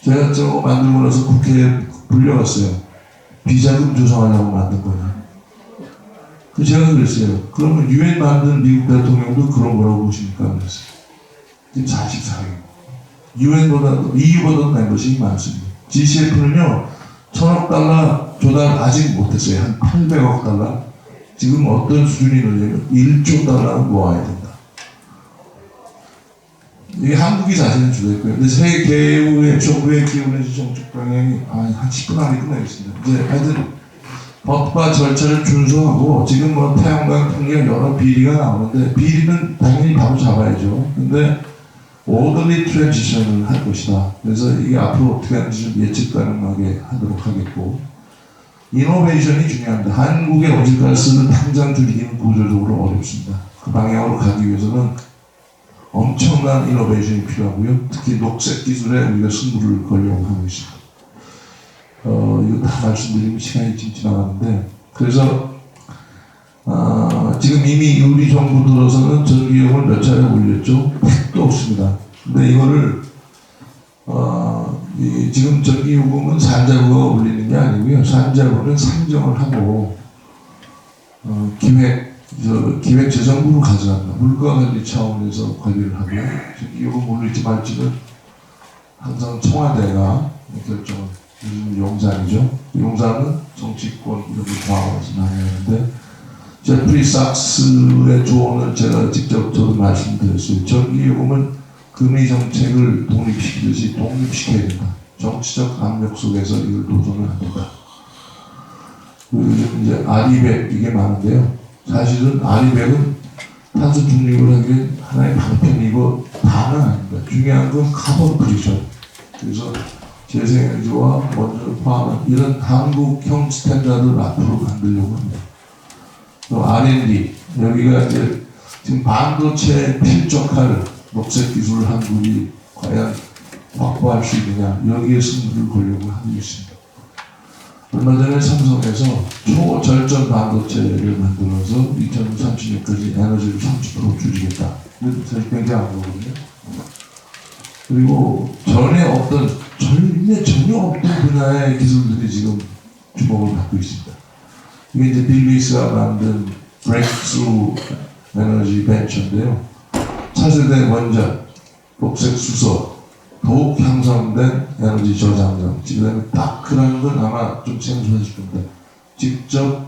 제가 저거 만들고 나서 국회에 불려갔어요. 비자금 조성하려고 만든 거냐. 그 제가 그랬어요. 그러면 유엔 만든 미국 대통령도 그런 거라고 보십니까? 그랬어요. 지금 44개국. 유엔보다도, EU보다도 멤버십이 많습니다. GCF는요, 1000억 달러 조달 아직 못했어요. 한 800억 달러. 지금 어떤 수준이 되냐면 1조 달러는 모아야 된다. 이게 한국이 자신은 주도했고요. 근데 세계 개국의 정부의 기울어진 정책 방향이 한 10분 안에 끝나겠습니다. 이제 하여튼 법과 절차를 준수하고 지금 뭐 태양광 풍력 여러 비리가 나오는데 비리는 당연히 바로 잡아야죠. 근데 orderly transition을 할 것이다. 그래서 이게 앞으로 어떻게 하는지 좀 예측 가능하게 하도록 하겠고, 이노베이션이 중요합니다. 한국의 온실가스는 당장 줄이기는 구조적으로 어렵습니다. 그 방향으로 가기 위해서는 엄청난 이노베이션이 필요하고요. 특히 녹색 기술에 우리가 승부를 걸려고 하고 있습니다. 이거 다 말씀드리면 시간이 지금 지나가는데, 그래서 지금 이미 우리 정부 들어서는 전기요금을 몇 차례 올렸죠. 택도 없습니다. 근데 이거를 지금 전기요금은 산자부가 올리는 게 아니고요. 산자부는 상정을 하고 기획재정부로 가져갑니다. 물가관리 차원에서 관리를 하고요. 전기요금 올릴지 말지는 항상 청와대가 결정을. 요즘 용산이죠. 용산은 정치권 이렇게 조합해서 나뉘는데, 제프리 삭스의 조언을 제가 직접 저도 말씀드렸어요. 전기요금은 금리 정책을 독립시키듯이 독립시켜야 된다. 정치적 압력 속에서 이걸 도전을 합니다. 이제 아리백 이게 많은데요. 사실은 아리백은 탄소 중립을 하기 위해 하나의 방편이고 다는 아닙니다. 중요한 건 카본 프리죠. 그래서 재생에너지와 원자력 포함한 이런 한국형 스탠다드를 앞으로 만들려고 합니다. 또 R&D, 여기가 이제 지금 반도체에 필적할 녹색 기술을 한국이 과연 확보할 수 있느냐, 여기에 승부를 걸려고 하고 있습니다. 얼마 전에 삼성에서 초절전 반도체를 만들어서 2030년까지 에너지를 30% 줄이겠다. 이것도 사실 굉장한 거거든요. 그리고 전혀 없던 분야의 기술들이 지금 주목을 받고 있습니다. 이게 이제 빌 게이츠가 만든 브레이크스루 에너지 벤처인데요. 차세대 원전, 녹색 수소, 더욱 향상된 에너지 저장장, 그다음에 다크라는 건 아마 좀 생소하실 겁니다. 직접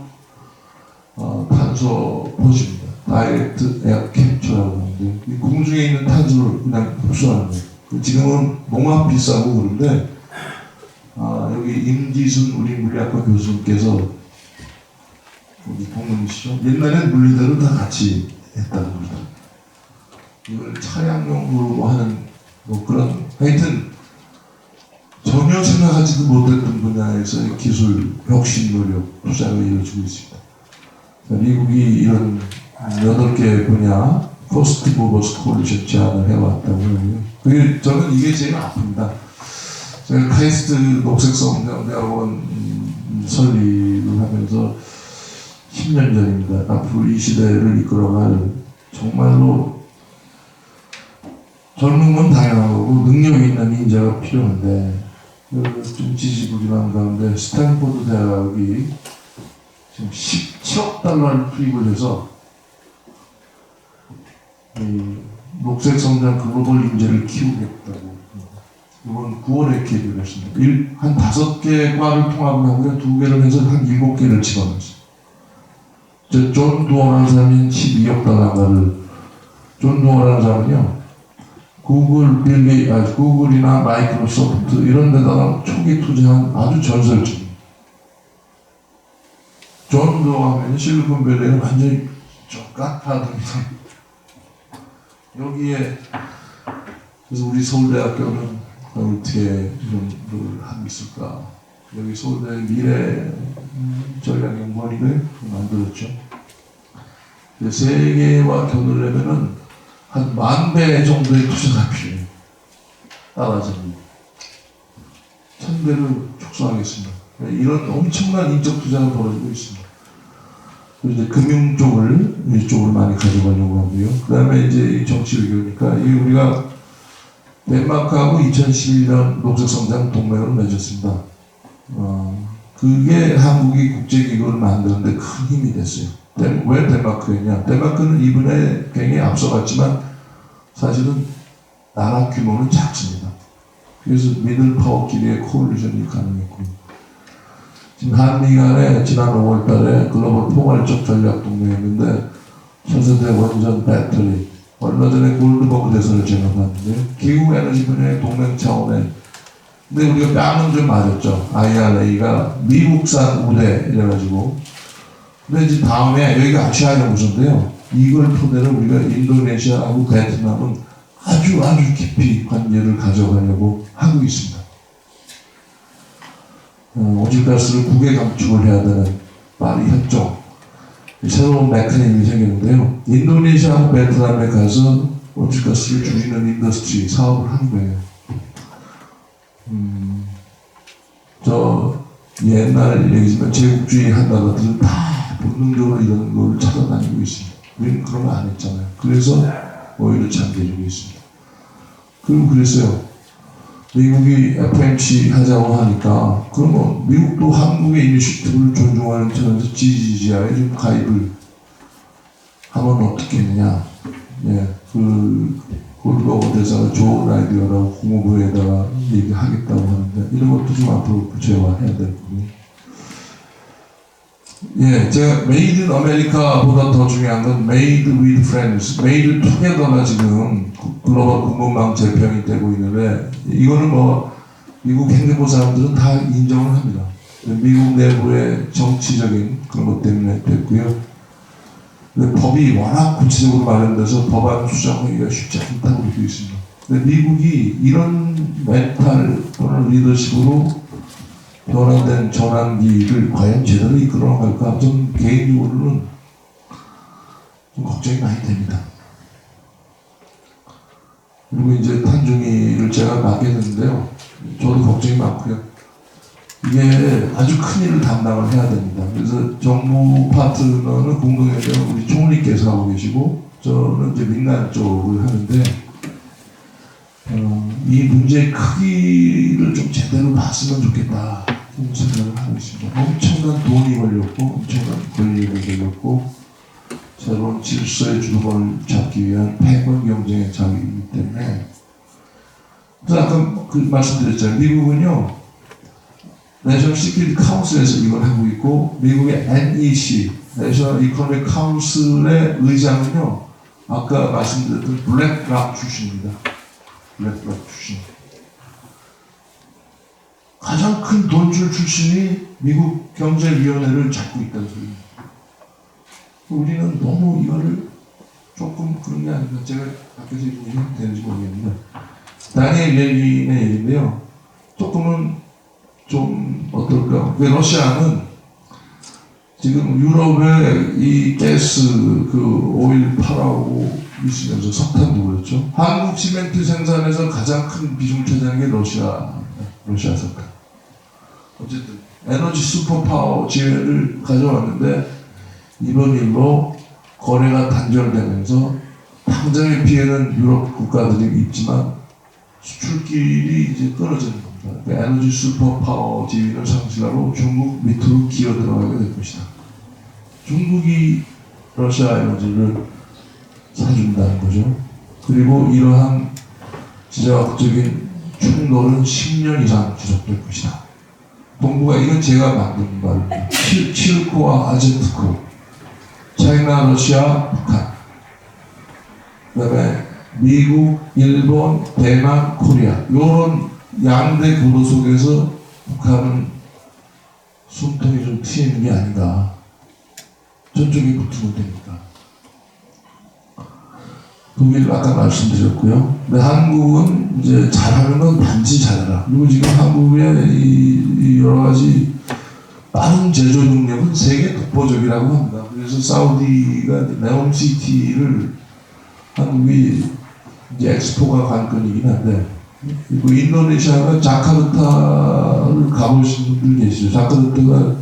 탄소 포집입니다. 다이렉트 에어 캡처라고 하는데, 이 공중에 있는 탄소를 그냥 흡수하는 거예요. 지금은 농업 비싸고 그런데, 여기 임지순 우리 물리학과 교수님께서 우리 동문이시죠? 옛날엔 물리대로 다 같이 했다고 합니다. 이걸 차량용으로 하는 뭐 그런, 하여튼 전혀 생각하지도 못했던 분야에서의 기술 혁신 노력 투자가 이루어지고 있습니다. 미국이 이런 8개 분야 포스트 모버스 콜리션 제안을 해왔다고 하고요. 저는 이게 제일 아픕니다. 제가 카이스트 녹색성장대학원 설립을 하면서 10년 전입니다. 앞으로 이 시대를 이끌어갈 정말로 젊은 건 당연하고 능력 있는 인재가 필요한데, 좀 지지부진한 가운데 스탠포드 대학이 지금 17억 달러를 투입을 해서 이 녹색 성장 글로벌 인재를 키우겠다고 이번 9월에 계획을 했습니다. 한 5개 과를 통합을 하고요. 2개를 해서 한 7개를 집어넣었어요. 존 두어라는 사람이 12억 달러를, 존 두어라는 사람은요, 구글이나 마이크로소프트 이런 데다가 초기 투자한 아주 전설적인, 존 두어 하면 실리콘밸리는 완전히 좀 깍하답니다. 여기에, 그래서 우리 서울대학교는 어떻게 이런 걸 하고 있을까? 여기 서울대 미래 전략연구원을 만들었죠. 세계와 겨누려면은 한 10,000배 정도의 투자가 필요해요. 따라서 천배로 축소하겠습니다. 이런 엄청난 인적 투자가 벌어지고 있습니다. 그리고 이제 금융 쪽을 이쪽으로 많이 가져가려고 하고요. 그 다음에 이제 정치 외교니까 이 우리가 덴마크하고 2011년 녹색성장 동맹을 맺었습니다. 그게 한국이 국제기구를 만드는데 큰 힘이 됐어요. 왜 덴마크였냐? 덴마크는 이번에 굉장히 앞서갔지만 사실은 나라 규모는 작습니다. 그래서 미들 파워끼리의 코올리션이 가능했고, 지금 한미 간에 지난 5월 달에 글로벌 포괄적 전략 동맹이었는데 차세대 원전 배터리, 얼마 전에 골드버그 대선을 제가 봤는데 기후 에너지 분야의 동맹 차원에, 근데 우리가 뺨은 좀 맞았죠. IRA가 미국산 우대 이래가지고. 근데 이제 다음에 여기가 아시아 연구소인데요. 이걸 토대로 우리가 인도네시아하고 베트남은 아주 깊이 관계를 가져가려고 하고 있습니다. 온실가스를 국외 감축을 해야 되는 파리 협정, 새로운 메커니즘이 생겼는데요. 인도네시아하고 베트남에 가서 온실가스를 줄이는 인더스트리 사업을 하는 거예요. 저 옛날 얘기지만 제국주의 한 나라들은 다 본능적으로 이런 걸 찾아다니고 있습니다. 우리는 그런 거 안 했잖아요. 그래서 오히려 잠겨지고 있습니다. 그리고 그랬어요. 미국이 FMC 하자고 하니까 그러면 미국도 한국의 이니셔티브를 존중하는 차원에서 GGGI에 좀 가입을 하면 어떻겠느냐. 예, 골드버그 대사가 좋은 아이디어라고 국무부에다가 얘기하겠다고 하는데 이런 것도 좀 앞으로 구체화해야 될 거고요. 예, 제가 메이드 인 아메리카보다 더 중요한 건 메이드 위드 프렌즈, 메이드 투게더가 지금 글로벌 공급망 재평이 되고 있는데 이거는 뭐 미국 행정부 사람들은 다 인정을 합니다. 미국 내부의 정치적인 그런 것 때문에 됐고요. 근데 법이 워낙 구체적으로 마련돼서 법안 수정하기가 쉽지 않다고 보고 있습니다. 근데 미국이 이런 멘탈 또는 리더십으로 변화된 전환기를 과연 제대로 이끌어 나갈까? 좀 개인적으로는 좀 걱정이 많이 됩니다. 그리고 이제 탄중이를 제가 맡게 됐는데요. 저도 걱정이 많고요. 이게 아주 큰 일을 담당을 해야 됩니다. 그래서 정부 파트너는 공동회장 우리 총리께서 하고 계시고 저는 이제 민간 쪽을 하는데 이 문제의 크기를 좀 제대로 봤으면 좋겠다 생각을 하고 있습니다. 엄청난 돈이 걸렸고 엄청난 권력이 걸렸고 새로운 질서의 주도권을 잡기 위한 패권 경쟁의 장이기 때문에 그래서 아까 그 말씀드렸잖아요. 미국은요 내셔널 시큐리티 카운슬에서 이걸 하고 있고 미국의 NEC 내셔널 이코노믹 카운슬의 의장은요 아까 말씀드렸던 블랙락 출신입니다. 블랙락 출신. 가장 큰 돈줄 출신이 미국 경제위원회를 잡고 있다는 소리입니다. 우리는 너무 이거를 조금 그런 게 아닌가. 제가 밖에서 얘기해도 되는지 모르겠는데 다니엘 예린의 얘기인데요. 조금은 좀 어떨까. 러시아는 지금 유럽에 이 가스 그 오일 팔아오고 있으면서 석탄도 그렇죠. 한국 시멘트 생산에서 가장 큰 비중 차지하는 게 러시아 석탄. 어쨌든 에너지 슈퍼파워 지혜를 가져왔는데 이번 일로 거래가 단절되면서 당장의 피해는 유럽 국가들이 있지만 수출길이 이제 끊어지는 겁니다. 에너지 슈퍼파워 지위를 상실하고 중국 밑으로 기어 들어가게 될 것이다. 중국이 러시아 에너지를 사준다는 거죠. 그리고 이러한 지정학적인 충돌은 10년 이상 지속될 것이다. 동북아 이건 제가 만든 말입니다. 칠코와 아제트코, 차이나, 러시아, 북한, 그다음에 미국, 일본, 대만, 코리아 이런 양대 구도 속에서 북한은 숨통이 좀 트이는 게 아닌가. 저쪽에 붙으면 되니까. 독일 아까 말씀드렸고요. 근데 한국은 이제 잘하는 건 단지 잘해라. 그리고 지금 한국의 이 여러 가지 빠른 제조 능력은 세계 독보적이라고 합니다. 그래서 사우디가 네옴시티를 한국이 이제 엑스포가 관건이긴 한데 그리고 인도네시아가 자카르타를 가보신 분들 계시죠. 자카르타가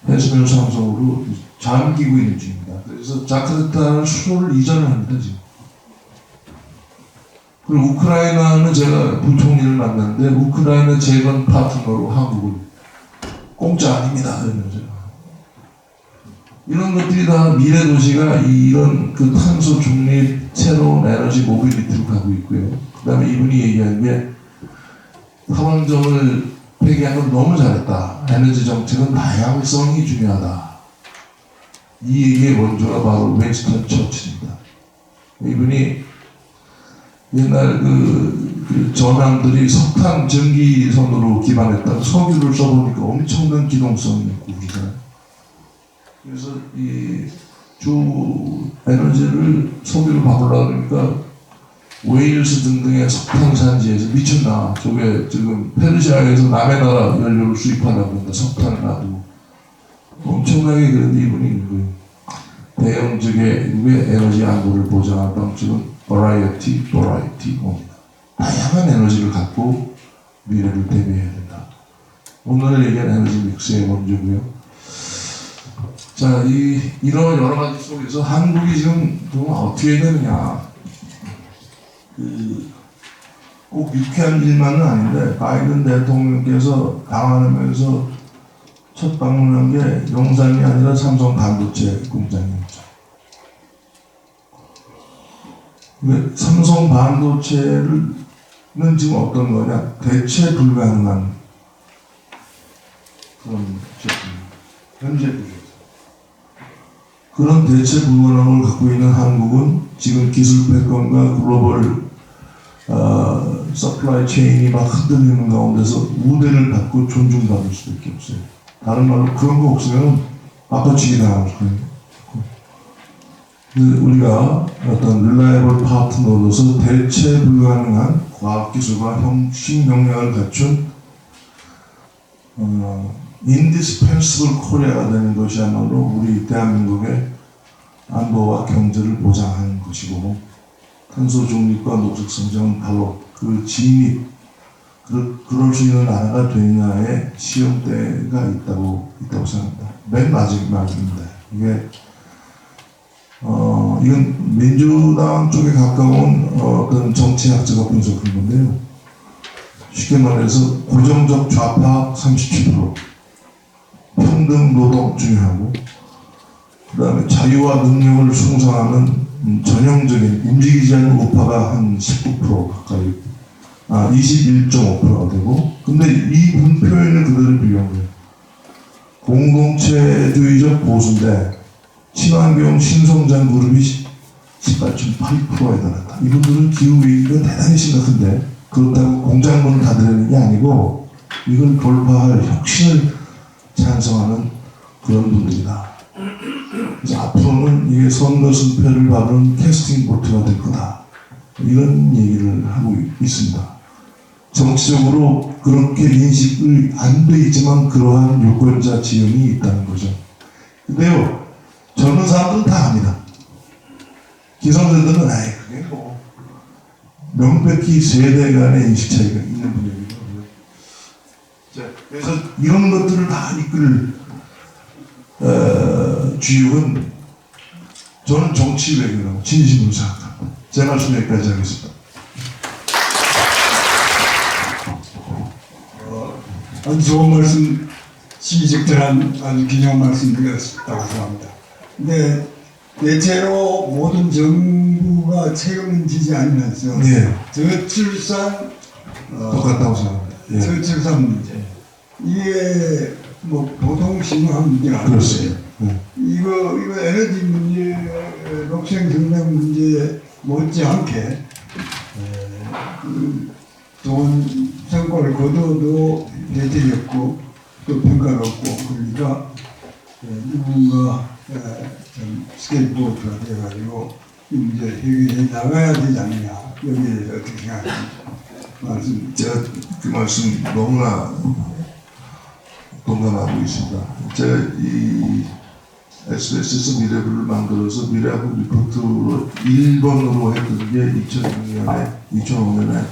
해수면 상속으로 잠기고 있는 중입니다. 그래서 자카르타는 수도를 이전을 합니다, 지금. 그리고 우크라이나는 제가 부총리를 만났는데 우크라이나 재건 파트너로 한국을 공짜 아닙니다. 이러면서. 이런 것들이 다 미래 도시가 이런 그 탄소 중립 새로운 에너지 모빌리티로 가고 있고요. 그 다음에 이분이 얘기한 게 타원점을 폐기한 건 너무 잘했다. 에너지 정책은 다양성이 중요하다. 이 얘기의 원조가 바로 윈스턴 처칠입니다. 이분이 옛날 그 전함들이 석탄 전기선으로 기반했다가 석유를 써보니까 엄청난 기동성이 있고 그러잖아요. 그래서 이 주 에너지를 석유로 바꾸려고 그러니까 웨일스 등등의 석탄 산지에서 미쳤나. 저게 지금 페르시아에서 남의 나라 연료를 수입하려고 한다. 석탄을 놔두고. 엄청나게 그런 이분이 있는 거예요. 대형적의 에너지 안보를 보장할 방식은 버라이어티, 옵니다. 다양한 에너지를 갖고 미래를 대비해야 된다. 오늘 얘기한 에너지 믹스의 원조고요. 자, 이런 여러 가지 속에서 한국이 지금 어떻게 되느냐. 꼭 유쾌한 일만은 아닌데, 바이든 대통령께서 당하면서 첫 방문한 게 용산이 아니라 삼성 반도체 공장이었죠. 삼성 반도체는 지금 어떤 거냐? 대체 불가능한 그런 제품입니다. 현재 구조에서. 그런 대체 불가능을 갖고 있는 한국은 지금 기술 패권과 글로벌 서플라이 체인이 막 흔들리는 가운데서 우대를 받고 존중받을 수밖에 없어요. 다른 말로 그런 거 없으면 바꿔치기 당할 거예요. 우리가 어떤 릴라이벌 파트너로서 대체 불가능한 과학기술과 혁신 역량을 갖춘 indispensable 코리아가 되는 것이야말로 우리 대한민국의 안보와 경제를 보장하는 것이고 탄소 중립과 녹색 성장은 바로 그 진입 그럴 수 있는 나라가 되느냐의 시험대가 있다고 생각합니다. 맨 마지막입니다. 이건 민주당 쪽에 가까운 어떤 정치학자가 분석한 건데요. 쉽게 말해서 고정적 좌파 37%, 평등 노동 중요하고, 그 다음에 자유와 능력을 숭상하는 전형적인 움직이지 않는 우파가 한 19% 가까이, 21.5%가 되고, 근데 이 분표에는 그대로 비교한 거예요. 공동체주의적 보수인데, 친환경 신성장 그룹이 18.8%에 달한다. 이분들은 기후위기가 대단히 심각한데, 그렇다고 공장문을 닫으려는 게 아니고, 이걸 돌파할 혁신을 찬성하는 그런 분들이다. 그래서 앞으로는 이게 선거 승패를 바르는 캐스팅 보트가 될 거다. 이런 얘기를 하고 있습니다. 정치적으로 그렇게 인식이 안 돼 있지만 그러한 유권자 지형이 있다는 거죠. 근데요, 젊은 사람들은 다 압니다. 기성세대들은 그게 뭐 명백히 세대 간의 인식 차이가 있는 분야이거든요. 자, 그래서 이런 것들을 다 이끌 주역은 저는 정치 외교라고 진심으로 생각합니다. 제 말씀 여기까지 하겠습니다. 아주 좋은 말씀, 시의적절한 아주 균형 말씀드렸다고 생각합니다. 근데 대체로 모든 정부가 책임을 지지 않으면서 네. 저출산 똑같다고 생각합니다. 예. 저출산 문제 이게 뭐 보통 심한 문제가 아니에요. 그렇습니다. 이거 에너지 문제, 녹색 성장 문제 못지않게 좋은 성과를 거둬도 대체적고 또 평가롭고 그러니까 누군가 좀 스케이트보드가 돼가지고 이 문제 해결해 나가야 되지 않느냐 여기에 대해서 어떻게 생각하십니까? 제가 그 말씀 너무나 동감하고 있습니다. 제가 이 SBS에서 미래부를 만들어서 미래부 리포트로 1번으로 했던 게 2005년에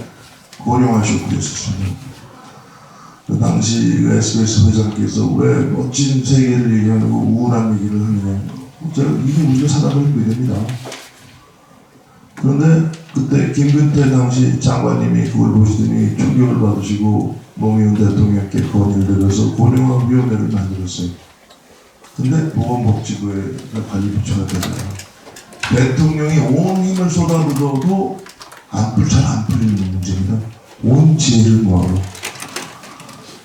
고령화 쇼크였었습니다. 그 당시 그 SBS 회장께서 왜 멋진 세계를 얘기하고 우울한 얘기를 하느냐. 이게 우리가 살아가는 미래입니다. 그런데 그때 김근태 당시 장관님이 그걸 보시더니 충격을 받으시고 노무현 대통령께 건의를 내려서 고령화위원회를 만들었어요. 근데 보건복지부에 관리부처가 되잖아요. 대통령이 온 힘을 쏟아부어도 잘 안 풀리는 문제입니다. 온 지혜를 모아서.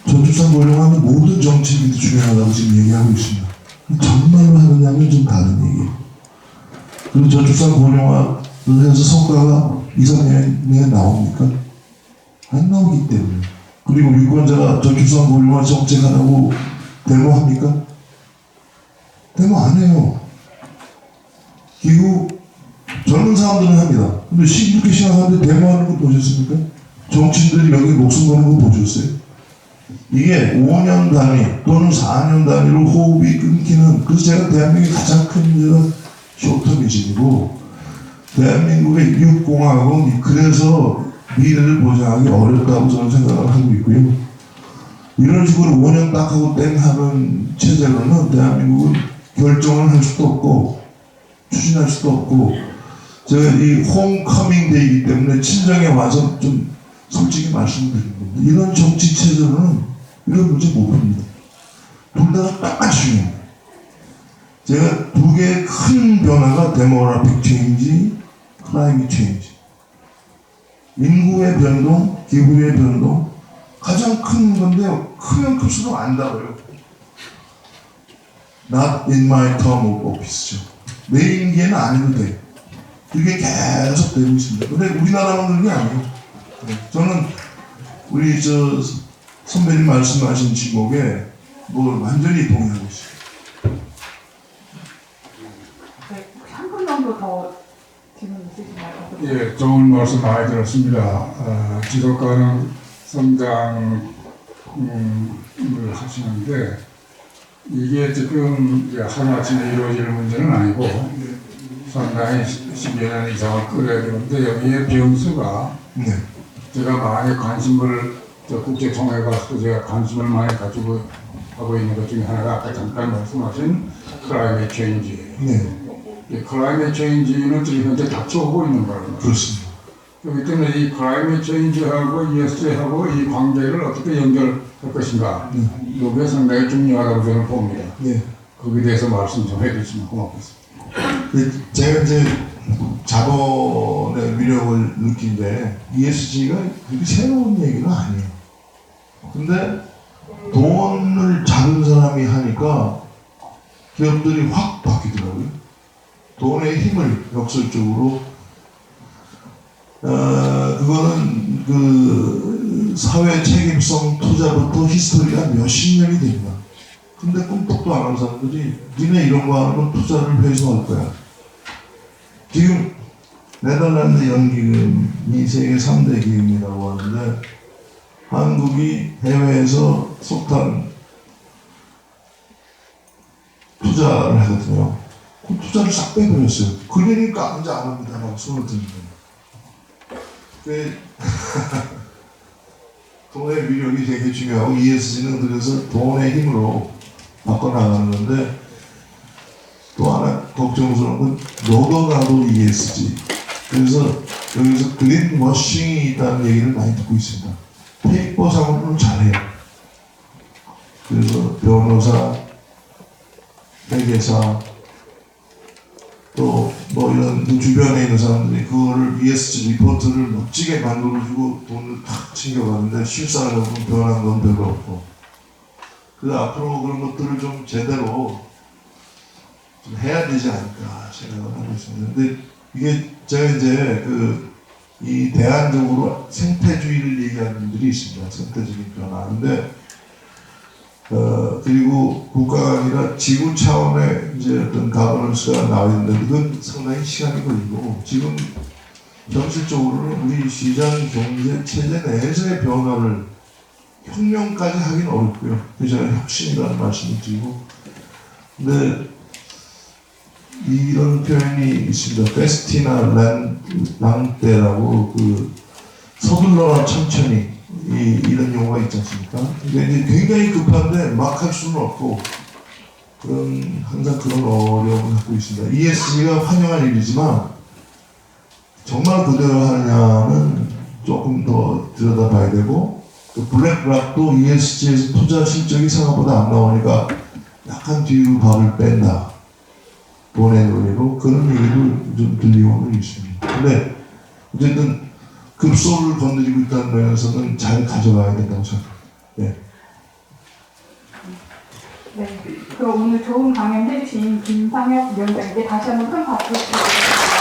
저출산 고령화는 모든 정책인도 중요하다고 지금 얘기하고 있습니다. 정말로 하느냐면 좀 다른 얘기예요. 그리고 저출산 고령화를 해서 성과가 2, 3년에 나옵니까? 안 나오기 때문에. 그리고 유권자가 저출산 고령화 정책하라고 데모합니까? 데모 안 해요. 기후 젊은 사람들은 합니다. 근데 이렇게 생각하는데 데모하는 거 보셨습니까? 정치인들이 여기 목숨 거는 거 보셨어요? 이게 5년 단위 또는 4년 단위로 호흡이 끊기는, 그래서 제가 대한민국의 가장 큰 문제가 쇼터미즘이고, 대한민국의 육공화국은 그래서 미래를 보장하기 어렵다고 저는 생각을 하고 있고요. 이런 식으로 5년 딱 하고 땡 하는 체제로는 대한민국은 결정을 할 수도 없고 추진할 수도 없고, 제가 이 홈커밍 데이이기 때문에 친정에 와서 좀 솔직히 말씀드리는 겁니다. 이런 정치 체제로는 이런 문제 못 봅니다. 둘 다 똑같이 중요합니다. 제가 두 개의 큰 변화가 데모그래픽 체인지, 클라이밋 체인지. 인구의 변동, 기후의 변동, 가장 큰 건데 크면 클수록 안 닿아요. Not in my term of office죠. 내 임기에는 안 해도 돼. 그게 계속 되고 있습니다. 근데 우리나라만 그런 게 아니에요. 저는 우리 선배님 말씀하신 지목에 완전히 동의하고 있어요. 네, 한 분 정도 더 질문 있으신가요? 예, 좋은 말씀 많이 들었습니다. 지속가능 성장을 하시는데 이게 지금 하루아침에 이루어질 문제는 아니고 상당히 10여 년 이상을 끌어야 되는데, 여기에 변수가 네. 제가 많이 관심을, 국제통화에 가서 제가 관심을 많이 가지고 하고 있는 것 중에 하나가 아까 잠깐 말씀하신 클라이밋 체인지예요. 네. 이 클라이밋 체인지는 지금 현재 닥쳐오고 있는 거예요. 그렇습니다. 그렇기 때문에 이 클라이밋 체인지하고 ESG하고 이 관계를 어떻게 연결할 것인가, 이게 상당히 중요하다고 저는 봅니다. 네. 거기에 대해서 말씀 좀 해주시면 고맙겠습니다. 제가 이제 자본의 위력을 느낀데 ESG가 그렇게 새로운 얘기는 아니에요. 근데 돈을 작은 사람이 하니까 기업들이 확 바뀌더라고요. 돈의 힘을 역설적으로 그거는 그 사회 책임성 투자부터 히스토리가 몇십 년이 됩니다. 근데 꿈떡도 안 하는 사람들이 니네 이런 거 하면 투자를 회수할 거야. 지금 네덜란드 연기금이 세계 3대 기금이라고 하는데, 한국이 해외에서 석탄 투자를 하거든요. 그 투자를 싹 빼버렸어요. 그러니까 이제 안 합니다. 라고 손을 드는 거예요. 돈의 위력이 되게 중요하고, ESG는 그래서 돈의 힘으로 바꿔나가는 건데, 또 하나 걱정스러운 건 너도 나도 ESG. 그래서 여기서 그린 워싱이 있다는 얘기를 많이 듣고 있습니다. 페이퍼 작업은 잘해요. 그래서 변호사, 회계사, 또 이런 그 주변에 있는 사람들이 그거를 ESG 리포트를 멋지게 만들어주고 돈을 탁 챙겨가는데, 실상을 보면 변한 건 별로 없고. 그래서 앞으로 그런 것들을 좀 제대로 좀 해야 되지 않을까 생각을 하고 있습니다. 근데 이게 제가 이제 이 대안적으로 생태주의를 얘기하는 분들이 있습니다. 생태적인 변화. 근데 그리고 국가가 아니라 지구 차원의 이제 어떤 가버넌스가 나와 있는데, 그건 상당히 시간이 걸리고, 지금 현실적으로는 우리 시장 경제 체제 내에서의 변화를 혁명까지 하긴 어렵고요. 그래서 제가 혁신이라는 말씀을 드리고, 근데 이런 표현이 있습니다. 페스티나 랑테라고 서둘러라 천천히 이런 용어가 있지 않습니까? 근데 이제 굉장히 급한데 막 할 수는 없고 항상 그런 어려움을 갖고 있습니다. ESG가 환영할 일이지만 정말 그대로 하느냐는 조금 더 들여다봐야 되고 또 블랙락도 ESG에서 투자 실적이 생각보다 안 나오니까 약간 뒤로 발을 뺀다. 돈의 논리로 그런 얘기도 좀 들리고는 있습니다. 근데 어쨌든 급소를 건드리고 있다는 면에서는 잘 가져가야 된다고 생각합니다. 네. 네. 그럼 오늘 좋은 강연 해주신 김상혁 위원장에게 다시 한번 큰 박수 부탁드립니다.